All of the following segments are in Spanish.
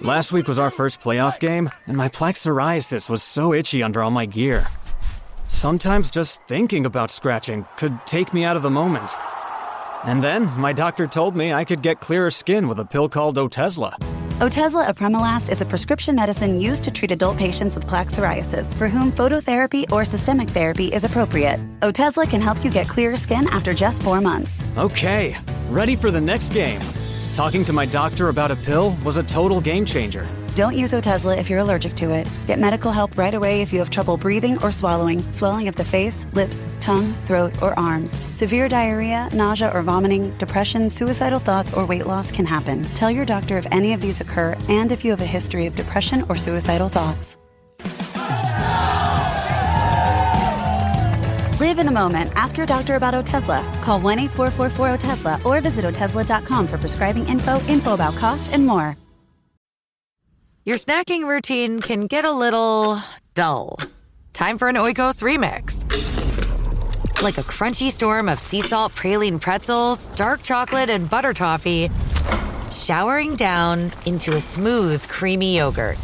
Last week was our first playoff game, and my plaque psoriasis was so itchy under all my gear. Sometimes just thinking about scratching could take me out of the moment. And then my doctor told me I could get clearer skin with a pill called Otezla. Otezla Apremilast is a prescription medicine used to treat adult patients with plaque psoriasis for whom phototherapy or systemic therapy is appropriate. Otezla can help you get clearer skin after just 4 months. Okay, ready for the next game. Talking to my doctor about a pill was a total game changer. Don't use Otezla if you're allergic to it. Get medical help right away if you have trouble breathing or swallowing, swelling of the face, lips, tongue, throat, or arms. Severe diarrhea, nausea or vomiting, depression, suicidal thoughts, or weight loss can happen. Tell your doctor if any of these occur and if you have a history of depression or suicidal thoughts. Live in the moment. Ask your doctor about Otezla. Call 1-844-4-OTEZLA or visit Otezla.com for prescribing info about cost, and more. Your snacking routine can get a little dull. Time for an Oikos remix. Like a crunchy storm of sea salt praline pretzels, dark chocolate, and butter toffee, showering down into a smooth, creamy yogurt.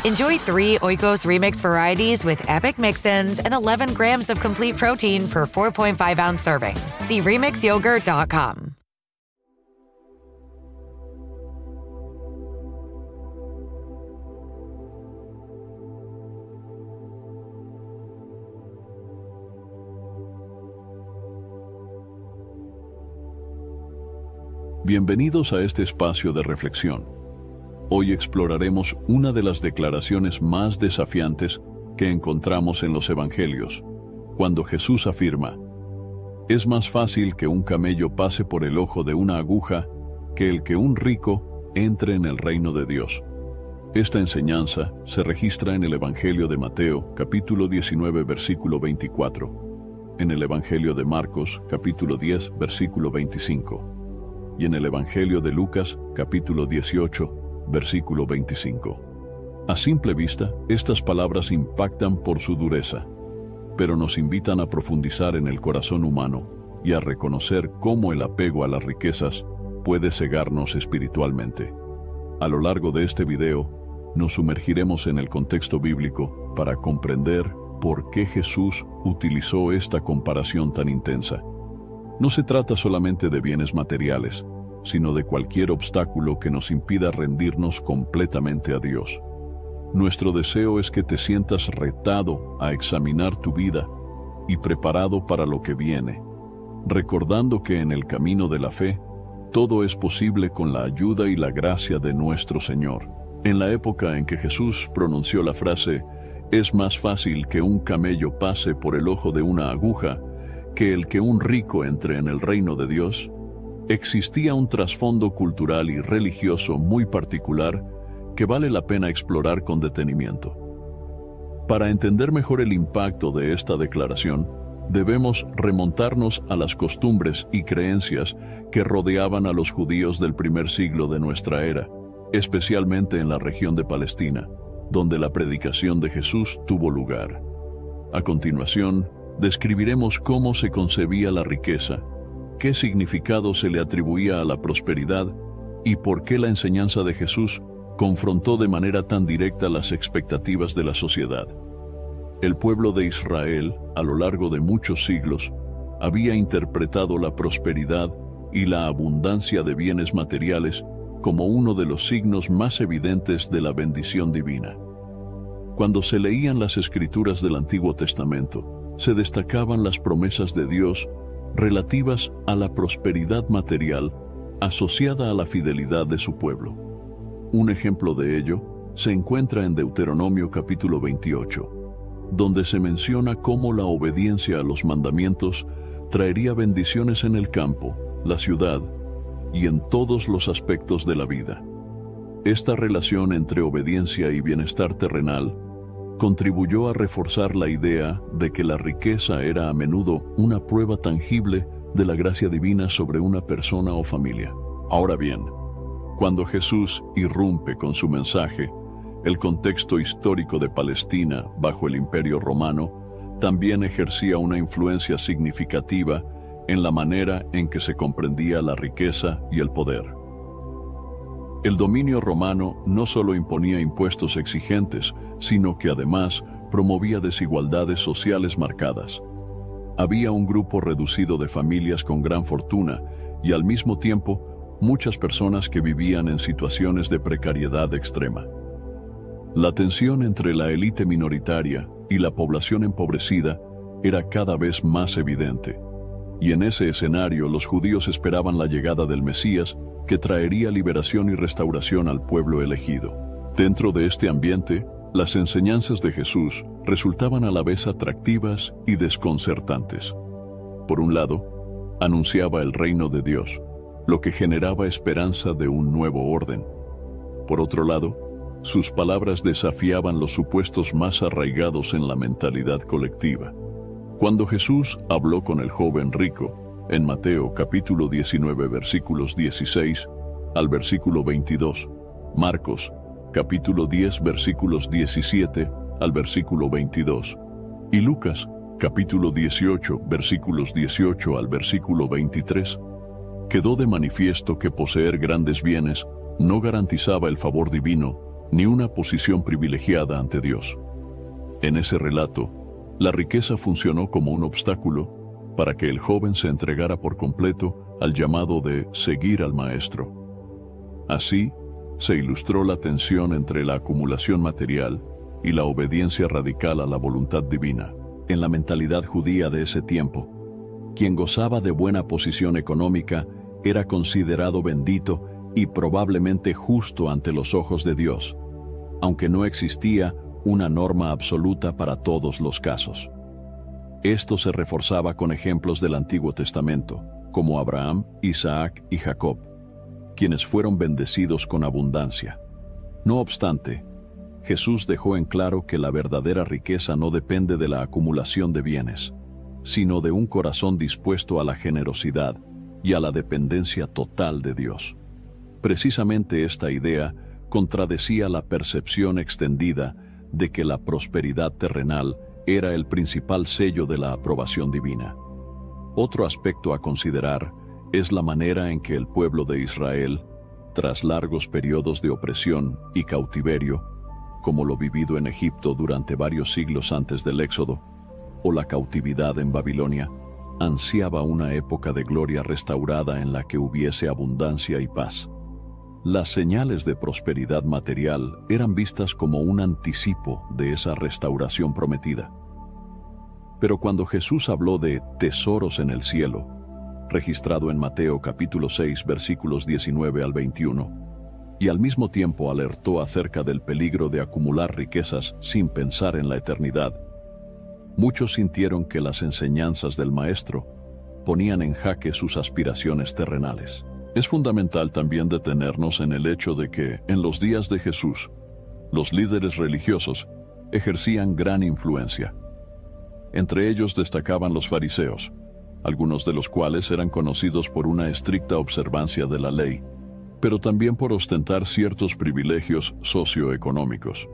Enjoy 3 Oikos remix varieties with epic mix-ins and 11 grams of complete protein per 4.5-ounce serving. See remixyogurt.com. Bienvenidos a este espacio de reflexión. Hoy exploraremos una de las declaraciones más desafiantes que encontramos en los Evangelios, cuando Jesús afirma: «Es más fácil que un camello pase por el ojo de una aguja que el que un rico entre en el reino de Dios». Esta enseñanza se registra en el Evangelio de Mateo, capítulo 19, versículo 24, en el Evangelio de Marcos, capítulo 10, versículo 25, y en el Evangelio de Lucas, capítulo 18, versículo 25. A simple vista, estas palabras impactan por su dureza, pero nos invitan a profundizar en el corazón humano y a reconocer cómo el apego a las riquezas puede cegarnos espiritualmente. A lo largo de este video, nos sumergiremos en el contexto bíblico para comprender por qué Jesús utilizó esta comparación tan intensa. No se trata solamente de bienes materiales, sino de cualquier obstáculo que nos impida rendirnos completamente a Dios. Nuestro deseo es que te sientas retado a examinar tu vida y preparado para lo que viene, recordando que en el camino de la fe, todo es posible con la ayuda y la gracia de nuestro Señor. En la época en que Jesús pronunció la frase, «Es más fácil que un camello pase por el ojo de una aguja que el que un rico entre en el reino de Dios», existía un trasfondo cultural y religioso muy particular que vale la pena explorar con detenimiento. Para entender mejor el impacto de esta declaración, debemos remontarnos a las costumbres y creencias que rodeaban a los judíos del primer siglo de nuestra era, especialmente en la región de Palestina, donde la predicación de Jesús tuvo lugar. A continuación, describiremos cómo se concebía la riqueza, qué significado se le atribuía a la prosperidad y por qué la enseñanza de Jesús confrontó de manera tan directa las expectativas de la sociedad. El pueblo de Israel, a lo largo de muchos siglos, había interpretado la prosperidad y la abundancia de bienes materiales como uno de los signos más evidentes de la bendición divina. Cuando se leían las escrituras del Antiguo Testamento, se destacaban las promesas de Dios relativas a la prosperidad material asociada a la fidelidad de su pueblo. Un ejemplo de ello se encuentra en Deuteronomio capítulo 28, donde se menciona cómo la obediencia a los mandamientos traería bendiciones en el campo, la ciudad y en todos los aspectos de la vida. Esta relación entre obediencia y bienestar terrenal contribuyó a reforzar la idea de que la riqueza era a menudo una prueba tangible de la gracia divina sobre una persona o familia. Ahora bien, cuando Jesús irrumpe con su mensaje, el contexto histórico de Palestina bajo el Imperio Romano también ejercía una influencia significativa en la manera en que se comprendía la riqueza y el poder. El dominio romano no solo imponía impuestos exigentes, sino que además promovía desigualdades sociales marcadas. Había un grupo reducido de familias con gran fortuna y al mismo tiempo muchas personas que vivían en situaciones de precariedad extrema. La tensión entre la élite minoritaria y la población empobrecida era cada vez más evidente. Y en ese escenario los judíos esperaban la llegada del Mesías, que traería liberación y restauración al pueblo elegido. Dentro de este ambiente, las enseñanzas de Jesús resultaban a la vez atractivas y desconcertantes. Por un lado, anunciaba el reino de Dios, lo que generaba esperanza de un nuevo orden. Por otro lado, sus palabras desafiaban los supuestos más arraigados en la mentalidad colectiva. Cuando Jesús habló con el joven rico, en Mateo capítulo 19 versículos 16 al versículo 22, Marcos capítulo 10 versículos 17 al versículo 22 y Lucas capítulo 18 versículos 18 al versículo 23, quedó de manifiesto que poseer grandes bienes no garantizaba el favor divino ni una posición privilegiada ante Dios. En ese relato, la riqueza funcionó como un obstáculo para que el joven se entregara por completo al llamado de seguir al Maestro. Así, se ilustró la tensión entre la acumulación material y la obediencia radical a la voluntad divina. En la mentalidad judía de ese tiempo, quien gozaba de buena posición económica era considerado bendito y probablemente justo ante los ojos de Dios, aunque no existía una norma absoluta para todos los casos. Esto se reforzaba con ejemplos del Antiguo Testamento, como Abraham, Isaac y Jacob, quienes fueron bendecidos con abundancia. No obstante, Jesús dejó en claro que la verdadera riqueza no depende de la acumulación de bienes, sino de un corazón dispuesto a la generosidad y a la dependencia total de Dios. Precisamente esta idea contradecía la percepción extendida de que la prosperidad terrenal era el principal sello de la aprobación divina. Otro aspecto a considerar es la manera en que el pueblo de Israel, tras largos periodos de opresión y cautiverio, como lo vivido en Egipto durante varios siglos antes del Éxodo, o la cautividad en Babilonia, ansiaba una época de gloria restaurada en la que hubiese abundancia y paz. Las señales de prosperidad material eran vistas como un anticipo de esa restauración prometida. Pero cuando Jesús habló de tesoros en el cielo, registrado en Mateo capítulo 6 versículos 19 al 21, y al mismo tiempo alertó acerca del peligro de acumular riquezas sin pensar en la eternidad, muchos sintieron que las enseñanzas del Maestro ponían en jaque sus aspiraciones terrenales. Es fundamental también detenernos en el hecho de que, en los días de Jesús, los líderes religiosos ejercían gran influencia. Entre ellos destacaban los fariseos, algunos de los cuales eran conocidos por una estricta observancia de la ley, pero también por ostentar ciertos privilegios socioeconómicos.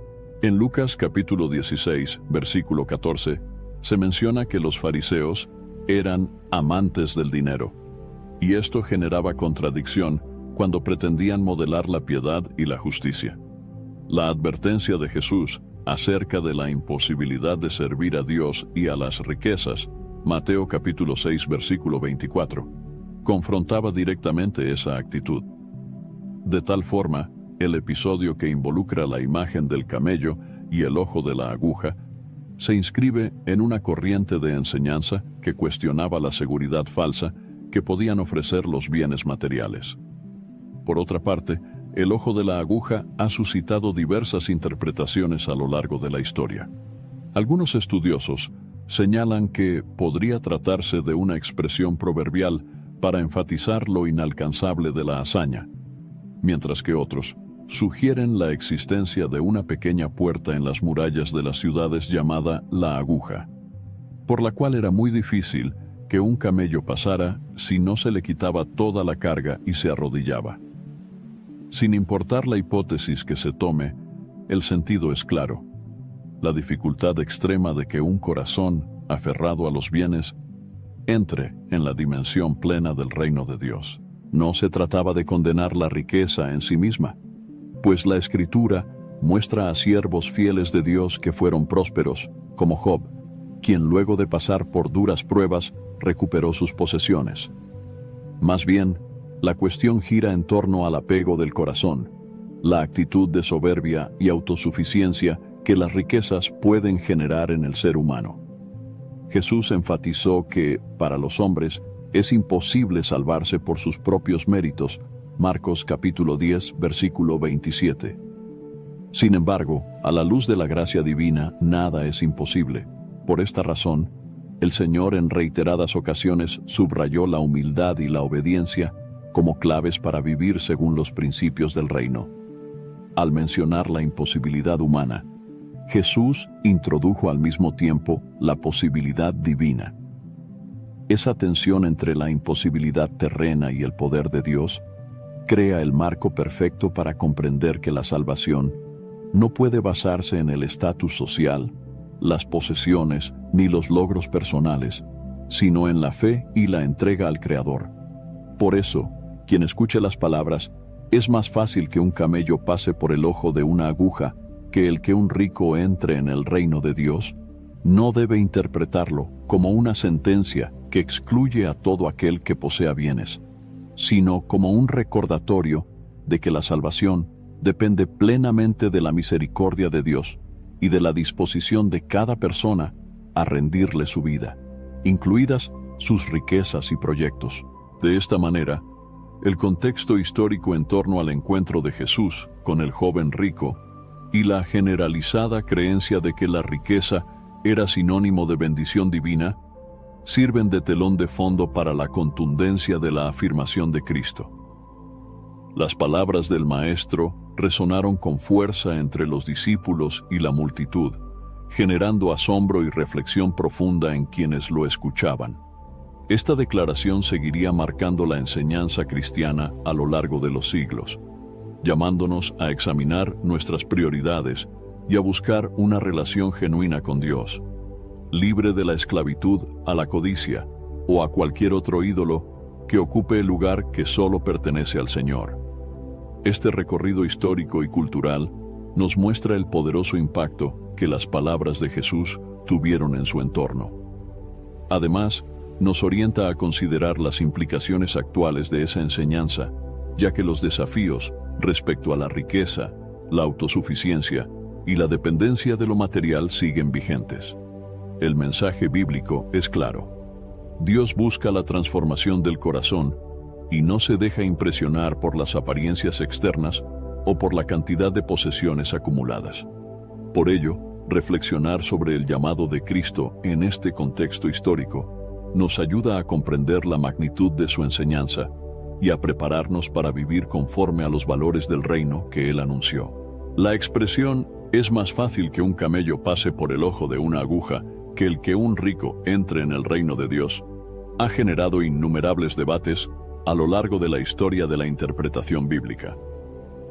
En Lucas capítulo 16, versículo 14, se menciona que los fariseos eran amantes del dinero, y esto generaba contradicción cuando pretendían modelar la piedad y la justicia. La advertencia de Jesús acerca de la imposibilidad de servir a Dios y a las riquezas, Mateo capítulo 6 versículo 24, confrontaba directamente esa actitud. De tal forma, el episodio que involucra la imagen del camello y el ojo de la aguja se inscribe en una corriente de enseñanza que cuestionaba la seguridad falsa que podían ofrecer los bienes materiales. Por otra parte, el ojo de la aguja ha suscitado diversas interpretaciones a lo largo de la historia. Algunos estudiosos señalan que podría tratarse de una expresión proverbial para enfatizar lo inalcanzable de la hazaña, mientras que otros sugieren la existencia de una pequeña puerta en las murallas de las ciudades llamada la aguja, por la cual era muy difícil que un camello pasara si no se le quitaba toda la carga y se arrodillaba. Sin importar la hipótesis que se tome, el sentido es claro: la dificultad extrema de que un corazón aferrado a los bienes entre en la dimensión plena del reino de Dios. no se trataba de condenar la riqueza en sí misma, pues la Escritura muestra a siervos fieles de Dios que fueron prósperos, como Job, quien luego de pasar por duras pruebas recuperó sus posesiones. Más bien, la cuestión gira en torno al apego del corazón, la actitud de soberbia y autosuficiencia que las riquezas pueden generar en el ser humano. Jesús enfatizó que, para los hombres, es imposible salvarse por sus propios méritos. Marcos capítulo 10, versículo 27. Sin embargo, a la luz de la gracia divina, nada es imposible. Por esta razón, el Señor en reiteradas ocasiones subrayó la humildad y la obediencia como claves para vivir según los principios del reino. Al mencionar la imposibilidad humana, Jesús introdujo al mismo tiempo la posibilidad divina. Esa tensión entre la imposibilidad terrena y el poder de Dios crea el marco perfecto para comprender que la salvación no puede basarse en el estatus social, las posesiones ni los logros personales, sino en la fe y la entrega al Creador. Por eso, quien escuche las palabras, es más fácil que un camello pase por el ojo de una aguja que el que un rico entre en el reino de Dios, no debe interpretarlo como una sentencia que excluye a todo aquel que posea bienes, sino como un recordatorio de que la salvación depende plenamente de la misericordia de Dios y de la disposición de cada persona a rendirle su vida, incluidas sus riquezas y proyectos. De esta manera, el contexto histórico en torno al encuentro de Jesús con el joven rico y la generalizada creencia de que la riqueza era sinónimo de bendición divina, sirven de telón de fondo para la contundencia de la afirmación de Cristo. Las palabras del Maestro resonaron con fuerza entre los discípulos y la multitud, generando asombro y reflexión profunda en quienes lo escuchaban. Esta declaración seguiría marcando la enseñanza cristiana a lo largo de los siglos, llamándonos a examinar nuestras prioridades y a buscar una relación genuina con Dios, libre de la esclavitud a la codicia o a cualquier otro ídolo que ocupe el lugar que solo pertenece al Señor. Este recorrido histórico y cultural nos muestra el poderoso impacto que las palabras de Jesús tuvieron en su entorno. Además, nos orienta a considerar las implicaciones actuales de esa enseñanza, ya que los desafíos respecto a la riqueza, la autosuficiencia y la dependencia de lo material siguen vigentes. El mensaje bíblico es claro. Dios busca la transformación del corazón y no se deja impresionar por las apariencias externas o por la cantidad de posesiones acumuladas. Por ello, reflexionar sobre el llamado de Cristo en este contexto histórico nos ayuda a comprender la magnitud de su enseñanza y a prepararnos para vivir conforme a los valores del reino que Él anunció. La expresión "es más fácil que un camello pase por el ojo de una aguja que el que un rico entre en el reino de Dios" ha generado innumerables debates a lo largo de la historia de la interpretación bíblica.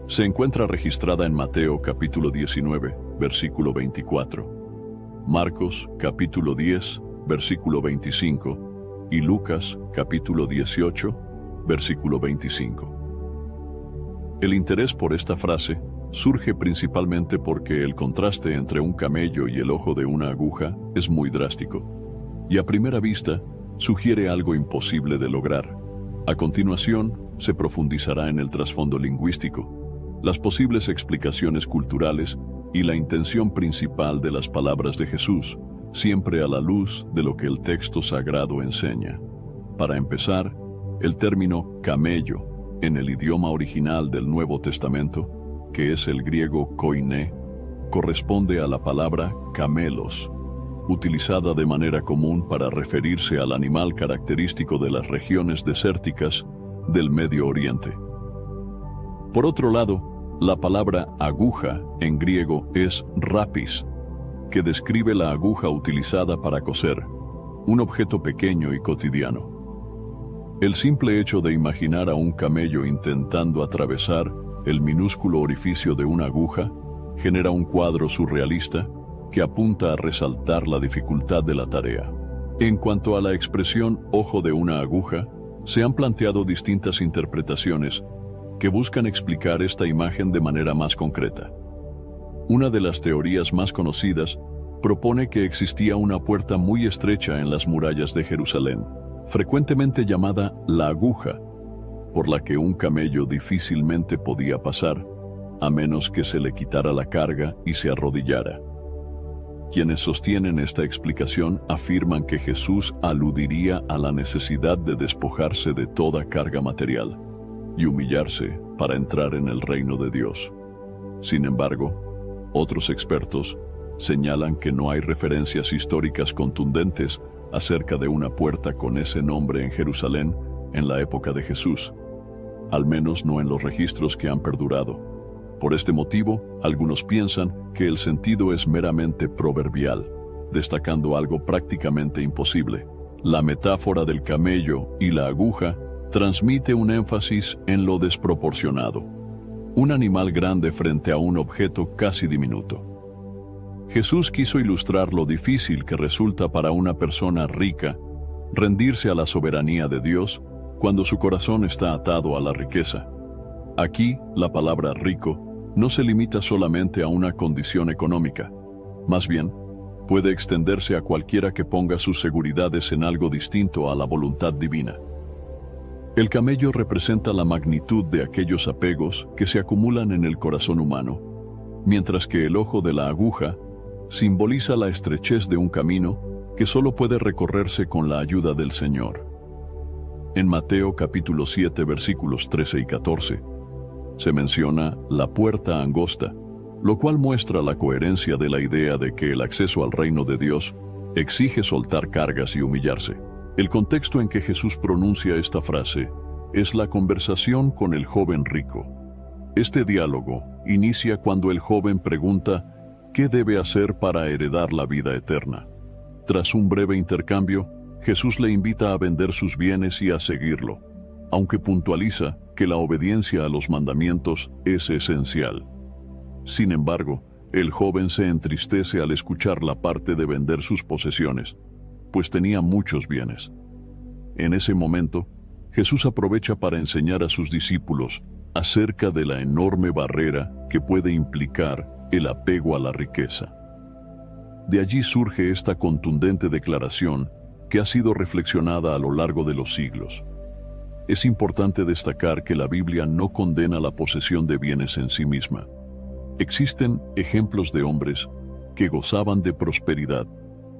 Se encuentra registrada en Mateo capítulo 19, versículo 24, Marcos capítulo 10, versículo 25 y Lucas capítulo 18, versículo 25. El interés por esta frase surge principalmente porque el contraste entre un camello y el ojo de una aguja es muy drástico, y a primera vista sugiere algo imposible de lograr. A continuación, se profundizará en el trasfondo lingüístico, las posibles explicaciones culturales y la intención principal de las palabras de Jesús, siempre a la luz de lo que el texto sagrado enseña. Para empezar, el término camello, en el idioma original del Nuevo Testamento, que es el griego koiné, corresponde a la palabra camelos, utilizada de manera común para referirse al animal característico de las regiones desérticas del Medio Oriente. Por otro lado, la palabra aguja en griego es rapis, que describe la aguja utilizada para coser, un objeto pequeño y cotidiano. El simple hecho de imaginar a un camello intentando atravesar el minúsculo orificio de una aguja genera un cuadro surrealista que apunta a resaltar la dificultad de la tarea. En cuanto a la expresión ojo de una aguja, Se han planteado distintas interpretaciones que buscan explicar esta imagen de manera más concreta. Una de las teorías más conocidas propone que existía una puerta muy estrecha en las murallas de Jerusalén, frecuentemente llamada la aguja, por la que un camello difícilmente podía pasar, a menos que se le quitara la carga y se arrodillara. Quienes sostienen esta explicación afirman que Jesús aludiría a la necesidad de despojarse de toda carga material y humillarse para entrar en el reino de Dios. Sin embargo, otros expertos señalan que no hay referencias históricas contundentes acerca de una puerta con ese nombre en Jerusalén en la época de Jesús, al menos no en los registros que han perdurado. Por este motivo, algunos piensan que el sentido es meramente proverbial, destacando algo prácticamente imposible. La metáfora del camello y la aguja transmite un énfasis en lo desproporcionado. Un animal grande frente a un objeto casi diminuto. Jesús quiso ilustrar lo difícil que resulta para una persona rica rendirse a la soberanía de Dios cuando su corazón está atado a la riqueza. Aquí, la palabra rico no se limita solamente a una condición económica. Más bien, puede extenderse a cualquiera que ponga sus seguridades en algo distinto a la voluntad divina. El camello representa la magnitud de aquellos apegos que se acumulan en el corazón humano, mientras que el ojo de la aguja simboliza la estrechez de un camino que solo puede recorrerse con la ayuda del Señor. En Mateo capítulo 7 versículos 13 y 14, se menciona la puerta angosta, lo cual muestra la coherencia de la idea de que el acceso al reino de Dios exige soltar cargas y humillarse. El contexto en que Jesús pronuncia esta frase es la conversación con el joven rico. Este diálogo inicia cuando el joven pregunta ¿qué debe hacer para heredar la vida eterna? Tras un breve intercambio, Jesús le invita a vender sus bienes y a seguirlo, aunque puntualiza que la obediencia a los mandamientos es esencial. Sin embargo, el joven se entristece al escuchar la parte de vender sus posesiones, pues tenía muchos bienes. En ese momento, Jesús aprovecha para enseñar a sus discípulos acerca de la enorme barrera que puede implicar el apego a la riqueza. De allí surge esta contundente declaración que ha sido reflexionada a lo largo de los siglos. Es importante destacar que la Biblia no condena la posesión de bienes en sí misma. Existen ejemplos de hombres que gozaban de prosperidad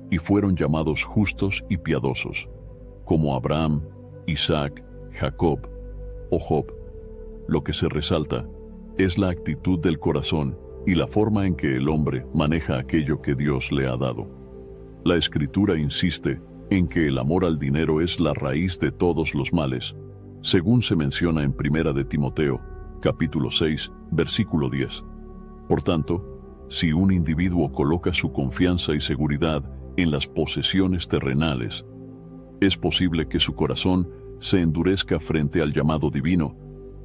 y fueron llamados justos y piadosos, como Abraham, Isaac, Jacob o Job. Lo que se resalta es la actitud del corazón y la forma en que el hombre maneja aquello que Dios le ha dado. La Escritura insiste en que el amor al dinero es la raíz de todos los males, según se menciona en 1 de Timoteo, capítulo 6, versículo 10. Por tanto, si un individuo coloca su confianza y seguridad en las posesiones terrenales, es posible que su corazón se endurezca frente al llamado divino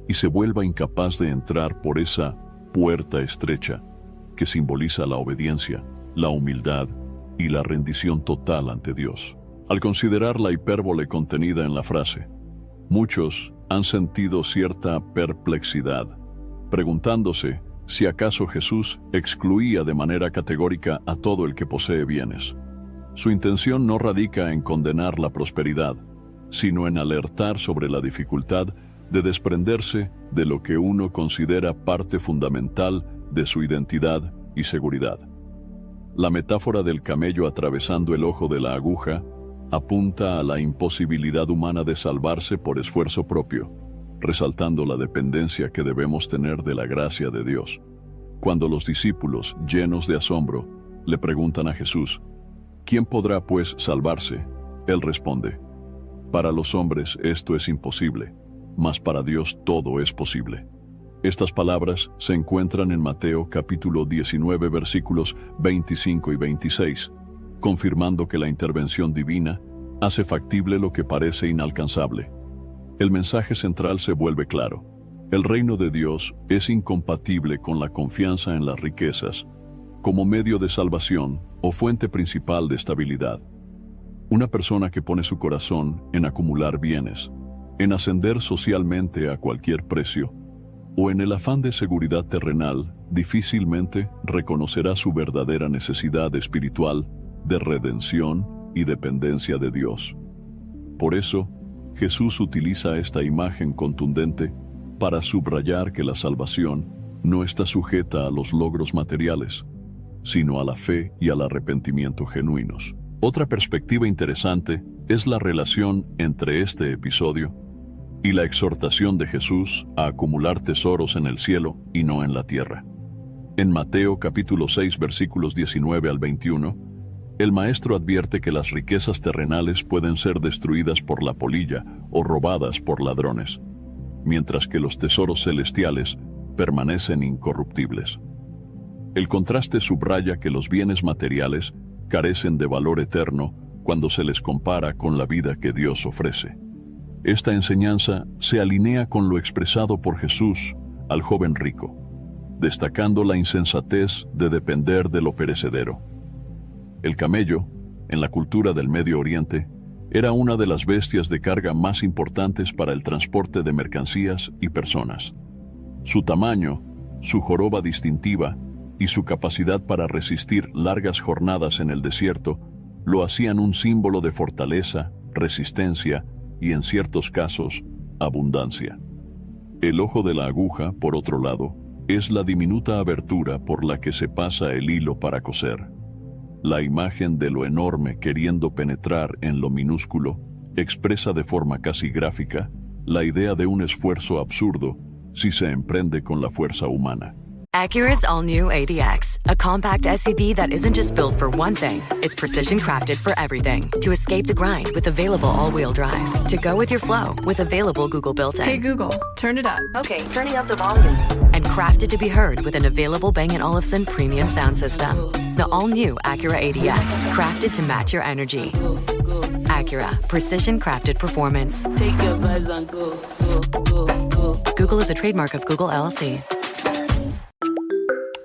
y se vuelva incapaz de entrar por esa puerta estrecha que simboliza la obediencia, la humildad y la rendición total ante Dios. Al considerar la hipérbole contenida en la frase, muchos han sentido cierta perplexidad, preguntándose si acaso Jesús excluía de manera categórica a todo el que posee bienes. Su intención no radica en condenar la prosperidad, sino en alertar sobre la dificultad de desprenderse de lo que uno considera parte fundamental de su identidad y seguridad. La metáfora del camello atravesando el ojo de la aguja apunta a la imposibilidad humana de salvarse por esfuerzo propio, resaltando la dependencia que debemos tener de la gracia de Dios. Cuando los discípulos, llenos de asombro, le preguntan a Jesús, ¿quién podrá pues salvarse? Él responde, para los hombres esto es imposible, mas para Dios todo es posible. Estas palabras se encuentran en Mateo capítulo 19 versículos 25 y 26, confirmando que la intervención divina hace factible lo que parece inalcanzable. El mensaje central se vuelve claro. El reino de Dios es incompatible con la confianza en las riquezas, como medio de salvación o fuente principal de estabilidad. Una persona que pone su corazón en acumular bienes en ascender socialmente a cualquier precio, o en el afán de seguridad terrenal, difícilmente reconocerá su verdadera necesidad espiritual de redención y dependencia de Dios. Por eso, Jesús utiliza esta imagen contundente para subrayar que la salvación no está sujeta a los logros materiales, sino a la fe y al arrepentimiento genuinos. Otra perspectiva interesante es la relación entre este episodio y la exhortación de Jesús a acumular tesoros en el cielo y no en la tierra. En Mateo capítulo 6 versículos 19 al 21, el Maestro advierte que las riquezas terrenales pueden ser destruidas por la polilla o robadas por ladrones, mientras que los tesoros celestiales permanecen incorruptibles. El contraste subraya que los bienes materiales carecen de valor eterno cuando se les compara con la vida que Dios ofrece. Esta enseñanza se alinea con lo expresado por Jesús al joven rico, destacando la insensatez de depender de lo perecedero. El camello, en la cultura del Medio Oriente, era una de las bestias de carga más importantes para el transporte de mercancías y personas. Su tamaño, su joroba distintiva y su capacidad para resistir largas jornadas en el desierto lo hacían un símbolo de fortaleza, resistencia y, en ciertos casos, abundancia. El ojo de la aguja, por otro lado, es la diminuta abertura por la que se pasa el hilo para coser. La imagen de lo enorme queriendo penetrar en lo minúsculo expresa de forma casi gráfica la idea de un esfuerzo absurdo si se emprende con la fuerza humana. Acura's all-new ADX, a compact SUV that isn't just built for one thing, it's precision-crafted for everything. To escape the grind with available all-wheel drive. To go with your flow with available Google built-in. Hey Google, turn it up. Okay, turning up the volume. And crafted to be heard with an available Bang & Olufsen premium sound system. The all-new Acura ADX, crafted to match your energy. Acura, precision-crafted performance. Take your vibes and go. Google is a trademark of Google LLC.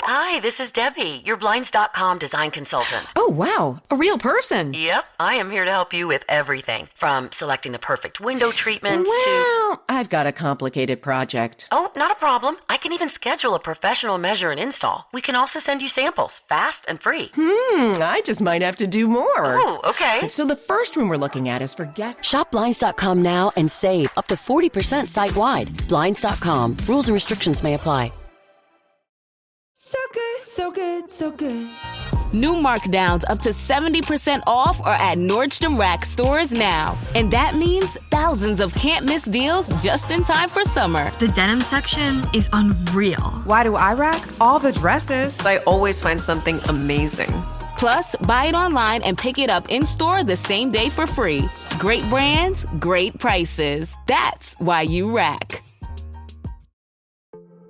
Hi, this is Debbie, your Blinds.com design consultant. Oh, wow, a real person. Yep, I am here to help you with everything, from selecting the perfect window treatments to... Well, I've got a complicated project. Oh, not a problem. I can even schedule a professional measure and install. We can also send you samples, fast and free. I just might have to do more. Oh, okay. So the first room we're looking at is for guests. Shop Blinds.com now and save up to 40% site-wide. Blinds.com. Rules and restrictions may apply. So good, so good, so good. New markdowns up to 70% off are at Nordstrom Rack stores now. And that means thousands of can't-miss deals just in time for summer. The denim section is unreal. Why do I rack? All the dresses. I always find something amazing. Plus, buy it online and pick it up in-store the same day for free. Great brands, great prices. That's why you rack.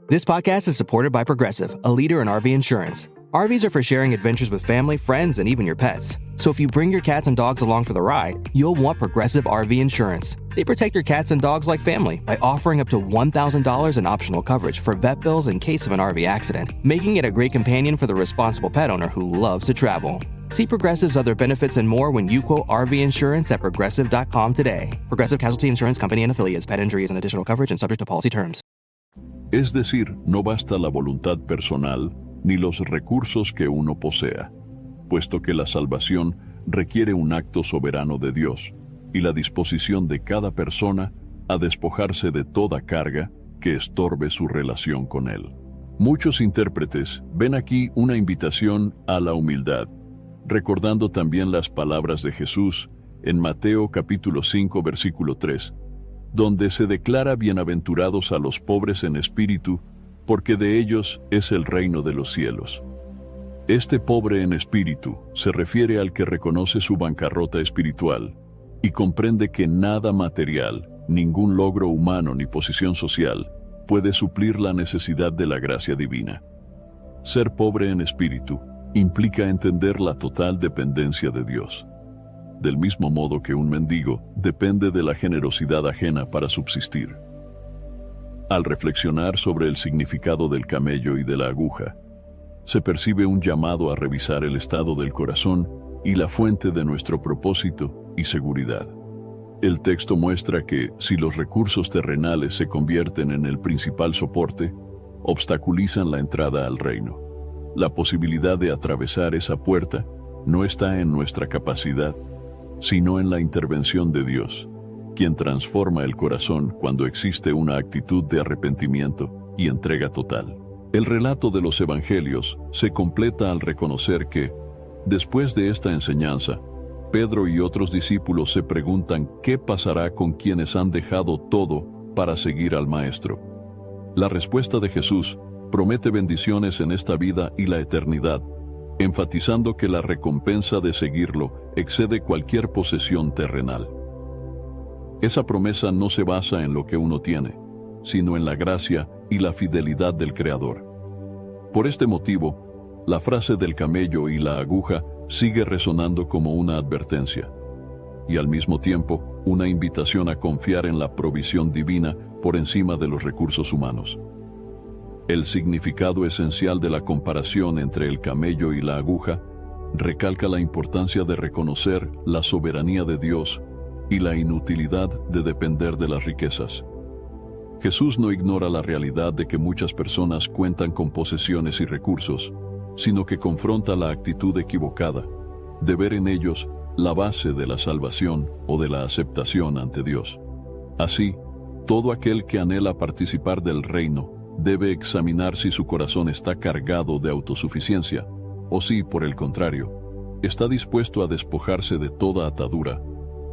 This podcast is supported by Progressive, a leader in RV insurance. RVs are for sharing adventures with family, friends, and even your pets. So if you bring your cats and dogs along for the ride, you'll want Progressive RV insurance. They protect your cats and dogs like family by offering up to $1,000 in optional coverage for vet bills in case of an RV accident, making it a great companion for the responsible pet owner who loves to travel. See Progressive's other benefits and more when you quote RV insurance at Progressive.com today. Progressive Casualty Insurance Company and Affiliates. Pet injuries and additional coverage and subject to policy terms. Es decir, no basta la voluntad personal ni los recursos que uno posea, puesto que la salvación requiere un acto soberano de Dios y la disposición de cada persona a despojarse de toda carga que estorbe su relación con Él. Muchos intérpretes ven aquí una invitación a la humildad, recordando también las palabras de Jesús en Mateo capítulo 5 versículo 3, donde se declara bienaventurados a los pobres en espíritu, porque de ellos es el reino de los cielos. Este pobre en espíritu se refiere al que reconoce su bancarrota espiritual y comprende que nada material, ningún logro humano ni posición social puede suplir la necesidad de la gracia divina. Ser pobre en espíritu implica entender la total dependencia de Dios, del mismo modo que un mendigo depende de la generosidad ajena para subsistir. Al reflexionar sobre el significado del camello y de la aguja, se percibe un llamado a revisar el estado del corazón y la fuente de nuestro propósito y seguridad. El texto muestra que, si los recursos terrenales se convierten en el principal soporte, obstaculizan la entrada al reino. La posibilidad de atravesar esa puerta no está en nuestra capacidad, sino en la intervención de Dios, quien transforma el corazón cuando existe una actitud de arrepentimiento y entrega total. El relato de los evangelios se completa al reconocer que, después de esta enseñanza, Pedro y otros discípulos se preguntan qué pasará con quienes han dejado todo para seguir al Maestro. La respuesta de Jesús promete bendiciones en esta vida y la eternidad, enfatizando que la recompensa de seguirlo excede cualquier posesión terrenal. Esa promesa no se basa en lo que uno tiene, sino en la gracia y la fidelidad del Creador. Por este motivo, la frase del camello y la aguja sigue resonando como una advertencia, y al mismo tiempo una invitación a confiar en la provisión divina por encima de los recursos humanos. El significado esencial de la comparación entre el camello y la aguja recalca la importancia de reconocer la soberanía de Dios y la inutilidad de depender de las riquezas. Jesús no ignora la realidad de que muchas personas cuentan con posesiones y recursos, sino que confronta la actitud equivocada de ver en ellos la base de la salvación o de la aceptación ante Dios. Así, todo aquel que anhela participar del reino debe examinar si su corazón está cargado de autosuficiencia o si, por el contrario, está dispuesto a despojarse de toda atadura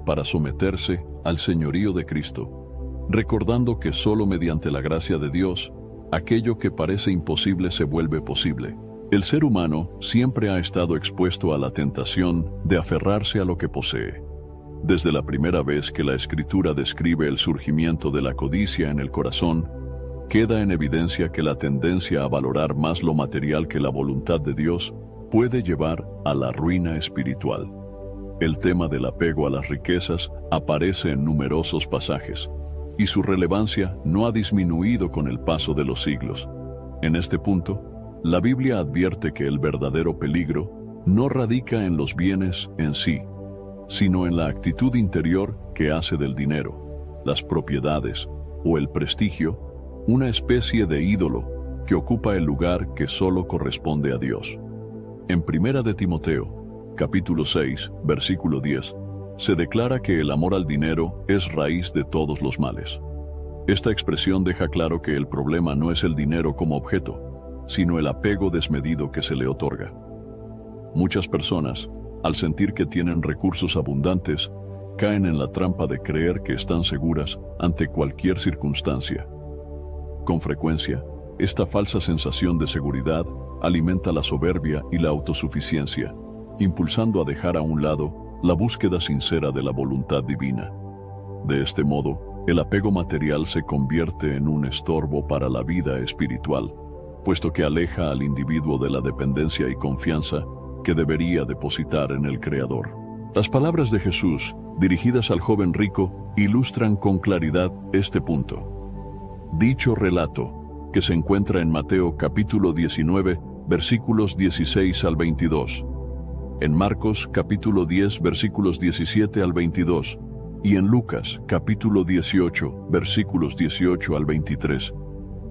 para someterse al señorío de Cristo, recordando que solo mediante la gracia de Dios, aquello que parece imposible se vuelve posible. El ser humano siempre ha estado expuesto a la tentación de aferrarse a lo que posee. Desde la primera vez que la Escritura describe el surgimiento de la codicia en el corazón, queda en evidencia que la tendencia a valorar más lo material que la voluntad de Dios puede llevar a la ruina espiritual. El tema del apego a las riquezas aparece en numerosos pasajes, y su relevancia no ha disminuido con el paso de los siglos. En este punto, la Biblia advierte que el verdadero peligro no radica en los bienes en sí, sino en la actitud interior que hace del dinero, las propiedades o el prestigio una especie de ídolo que ocupa el lugar que solo corresponde a Dios. En 1 de Timoteo, capítulo 6, versículo 10, se declara que el amor al dinero es raíz de todos los males. Esta expresión deja claro que el problema no es el dinero como objeto, sino el apego desmedido que se le otorga. Muchas personas, al sentir que tienen recursos abundantes, caen en la trampa de creer que están seguras ante cualquier circunstancia. Con frecuencia, esta falsa sensación de seguridad alimenta la soberbia y la autosuficiencia, impulsando a dejar a un lado la búsqueda sincera de la voluntad divina. De este modo, el apego material se convierte en un estorbo para la vida espiritual, puesto que aleja al individuo de la dependencia y confianza que debería depositar en el Creador. Las palabras de Jesús, dirigidas al joven rico, ilustran con claridad este punto. Dicho relato, que se encuentra en Mateo capítulo 19, versículos 16 al 22, en Marcos capítulo 10, versículos 17 al 22, y en Lucas capítulo 18, versículos 18 al 23,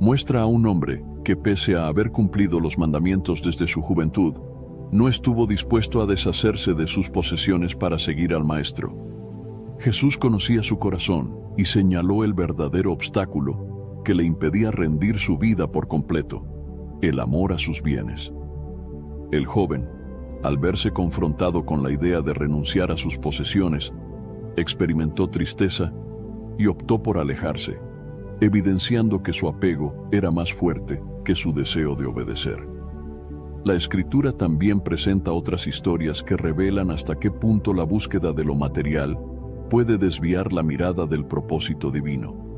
muestra a un hombre que, pese a haber cumplido los mandamientos desde su juventud, no estuvo dispuesto a deshacerse de sus posesiones para seguir al Maestro. Jesús conocía su corazón y señaló el verdadero obstáculo que le impedía rendir su vida por completo: el amor a sus bienes. El joven, al verse confrontado con la idea de renunciar a sus posesiones, experimentó tristeza y optó por alejarse, evidenciando que su apego era más fuerte que su deseo de obedecer. La Escritura también presenta otras historias que revelan hasta qué punto la búsqueda de lo material puede desviar la mirada del propósito divino.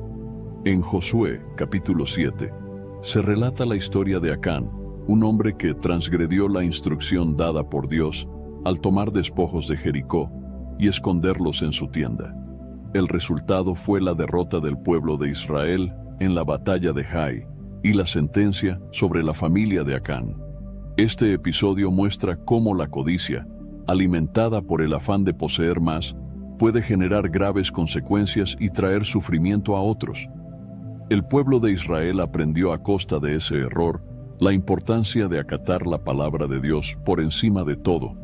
En Josué, capítulo 7, se relata la historia de Acán, un hombre que transgredió la instrucción dada por Dios al tomar despojos de Jericó y esconderlos en su tienda. El resultado fue la derrota del pueblo de Israel en la batalla de Jai y la sentencia sobre la familia de Acán. Este episodio muestra cómo la codicia, alimentada por el afán de poseer más, puede generar graves consecuencias y traer sufrimiento a otros. El pueblo de Israel aprendió a costa de ese error la importancia de acatar la palabra de Dios por encima de todo,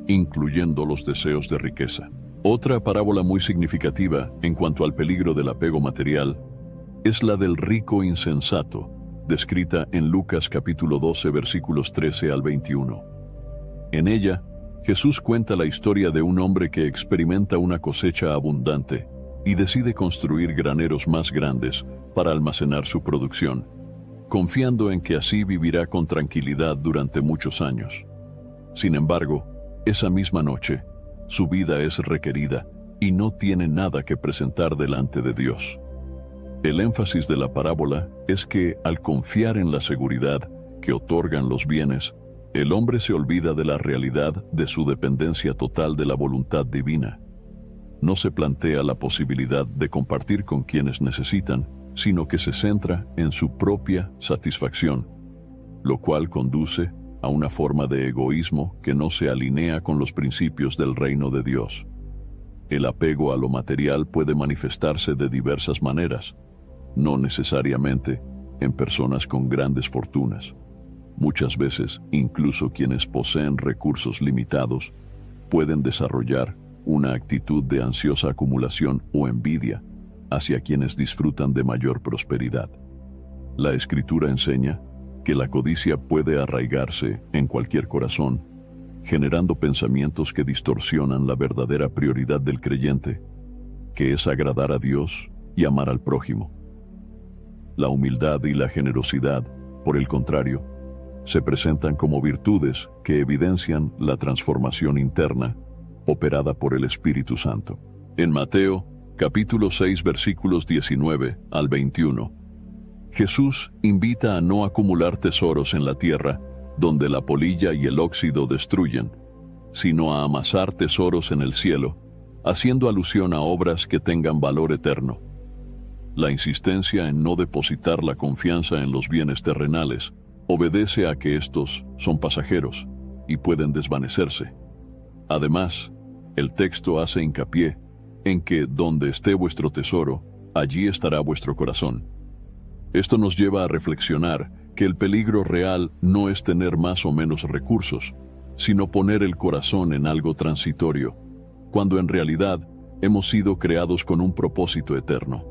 incluyendo los deseos de riqueza. Otra parábola muy significativa en cuanto al peligro del apego material es la del rico insensato, descrita en Lucas capítulo 12 versículos 13 al 21. En ella, Jesús cuenta la historia de un hombre que experimenta una cosecha abundante y decide construir graneros más grandes para almacenar su producción, confiando en que así vivirá con tranquilidad durante muchos años. Sin embargo, esa misma noche, su vida es requerida y no tiene nada que presentar delante de Dios. El énfasis de la parábola es que, al confiar en la seguridad que otorgan los bienes, el hombre se olvida de la realidad de su dependencia total de la voluntad divina. No se plantea la posibilidad de compartir con quienes necesitan, sino que se centra en su propia satisfacción, lo cual conduce a una forma de egoísmo que no se alinea con los principios del reino de Dios. El apego a lo material puede manifestarse de diversas maneras, no necesariamente en personas con grandes fortunas. Muchas veces, incluso quienes poseen recursos limitados pueden desarrollar una actitud de ansiosa acumulación o envidia hacia quienes disfrutan de mayor prosperidad. La Escritura enseña que la codicia puede arraigarse en cualquier corazón, generando pensamientos que distorsionan la verdadera prioridad del creyente, que es agradar a Dios y amar al prójimo. La humildad y la generosidad, por el contrario, se presentan como virtudes que evidencian la transformación interna operada por el Espíritu Santo. En Mateo, capítulo 6, versículos 19 al 21, Jesús invita a no acumular tesoros en la tierra, donde la polilla y el óxido destruyen, sino a amasar tesoros en el cielo, haciendo alusión a obras que tengan valor eterno. La insistencia en no depositar la confianza en los bienes terrenales obedece a que estos son pasajeros y pueden desvanecerse. Además, el texto hace hincapié en que donde esté vuestro tesoro, allí estará vuestro corazón. Esto nos lleva a reflexionar que el peligro real no es tener más o menos recursos, sino poner el corazón en algo transitorio, cuando en realidad hemos sido creados con un propósito eterno.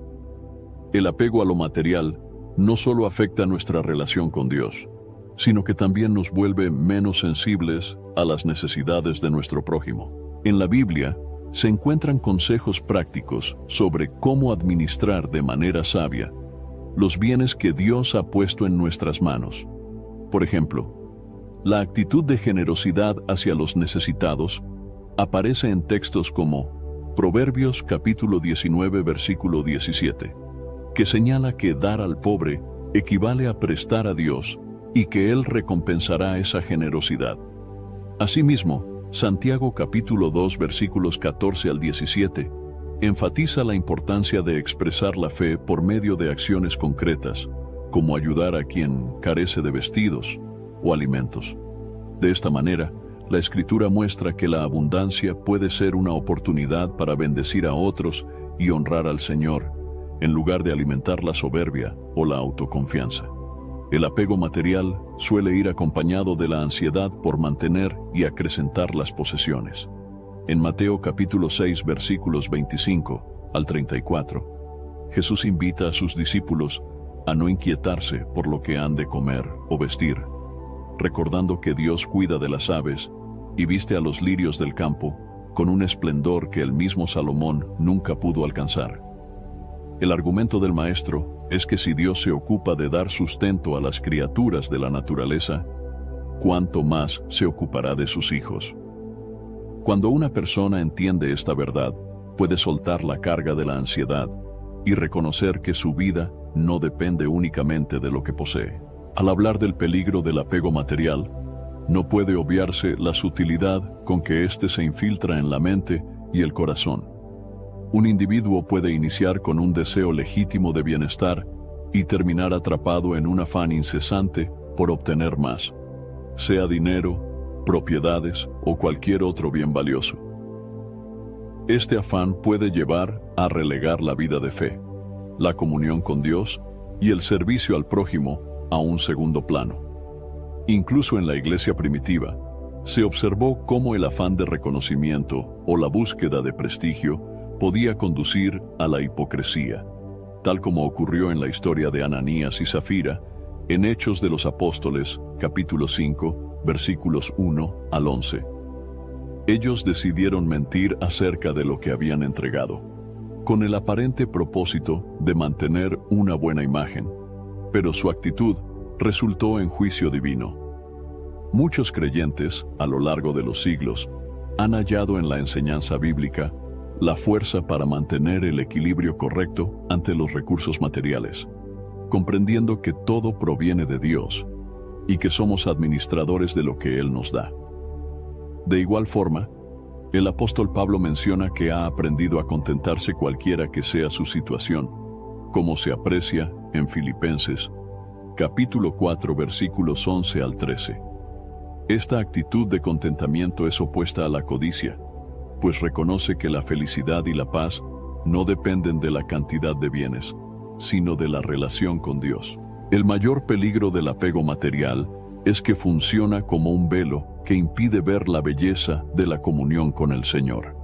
El apego a lo material no solo afecta nuestra relación con Dios, sino que también nos vuelve menos sensibles a las necesidades de nuestro prójimo. En la Biblia se encuentran consejos prácticos sobre cómo administrar de manera sabia los bienes que Dios ha puesto en nuestras manos. Por ejemplo, la actitud de generosidad hacia los necesitados aparece en textos como Proverbios capítulo 19 versículo 17, que señala que dar al pobre equivale a prestar a Dios y que Él recompensará esa generosidad. Asimismo, Santiago capítulo 2 versículos 14 al 17 enfatiza la importancia de expresar la fe por medio de acciones concretas, como ayudar a quien carece de vestidos o alimentos. De esta manera, la Escritura muestra que la abundancia puede ser una oportunidad para bendecir a otros y honrar al Señor, en lugar de alimentar la soberbia o la autoconfianza. El apego material suele ir acompañado de la ansiedad por mantener y acrecentar las posesiones. En Mateo capítulo 6 versículos 25 al 34, Jesús invita a sus discípulos a no inquietarse por lo que han de comer o vestir, recordando que Dios cuida de las aves y viste a los lirios del campo con un esplendor que el mismo Salomón nunca pudo alcanzar. El argumento del maestro es que si Dios se ocupa de dar sustento a las criaturas de la naturaleza, ¿cuánto más se ocupará de sus hijos? Cuando una persona entiende esta verdad, puede soltar la carga de la ansiedad y reconocer que su vida no depende únicamente de lo que posee. Al hablar del peligro del apego material, no puede obviarse la sutilidad con que éste se infiltra en la mente y el corazón. Un individuo puede iniciar con un deseo legítimo de bienestar y terminar atrapado en un afán incesante por obtener más, sea dinero, propiedades o cualquier otro bien valioso. Este afán puede llevar a relegar la vida de fe, la comunión con Dios y el servicio al prójimo a un segundo plano. Incluso en la iglesia primitiva, se observó cómo el afán de reconocimiento o la búsqueda de prestigio podía conducir a la hipocresía, tal como ocurrió en la historia de Ananías y Zafira en Hechos de los Apóstoles, capítulo 5, versículos 1 al 11. Ellos decidieron mentir acerca de lo que habían entregado, con el aparente propósito de mantener una buena imagen, pero su actitud resultó en juicio divino. Muchos creyentes, a lo largo de los siglos, han hallado en la enseñanza bíblica la fuerza para mantener el equilibrio correcto ante los recursos materiales, comprendiendo que todo proviene de Dios y que somos administradores de lo que Él nos da. De igual forma, el apóstol Pablo menciona que ha aprendido a contentarse cualquiera que sea su situación, como se aprecia en Filipenses, capítulo 4, versículos 11 al 13. Esta actitud de contentamiento es opuesta a la codicia, pues reconoce que la felicidad y la paz no dependen de la cantidad de bienes, sino de la relación con Dios. El mayor peligro del apego material es que funciona como un velo que impide ver la belleza de la comunión con el Señor.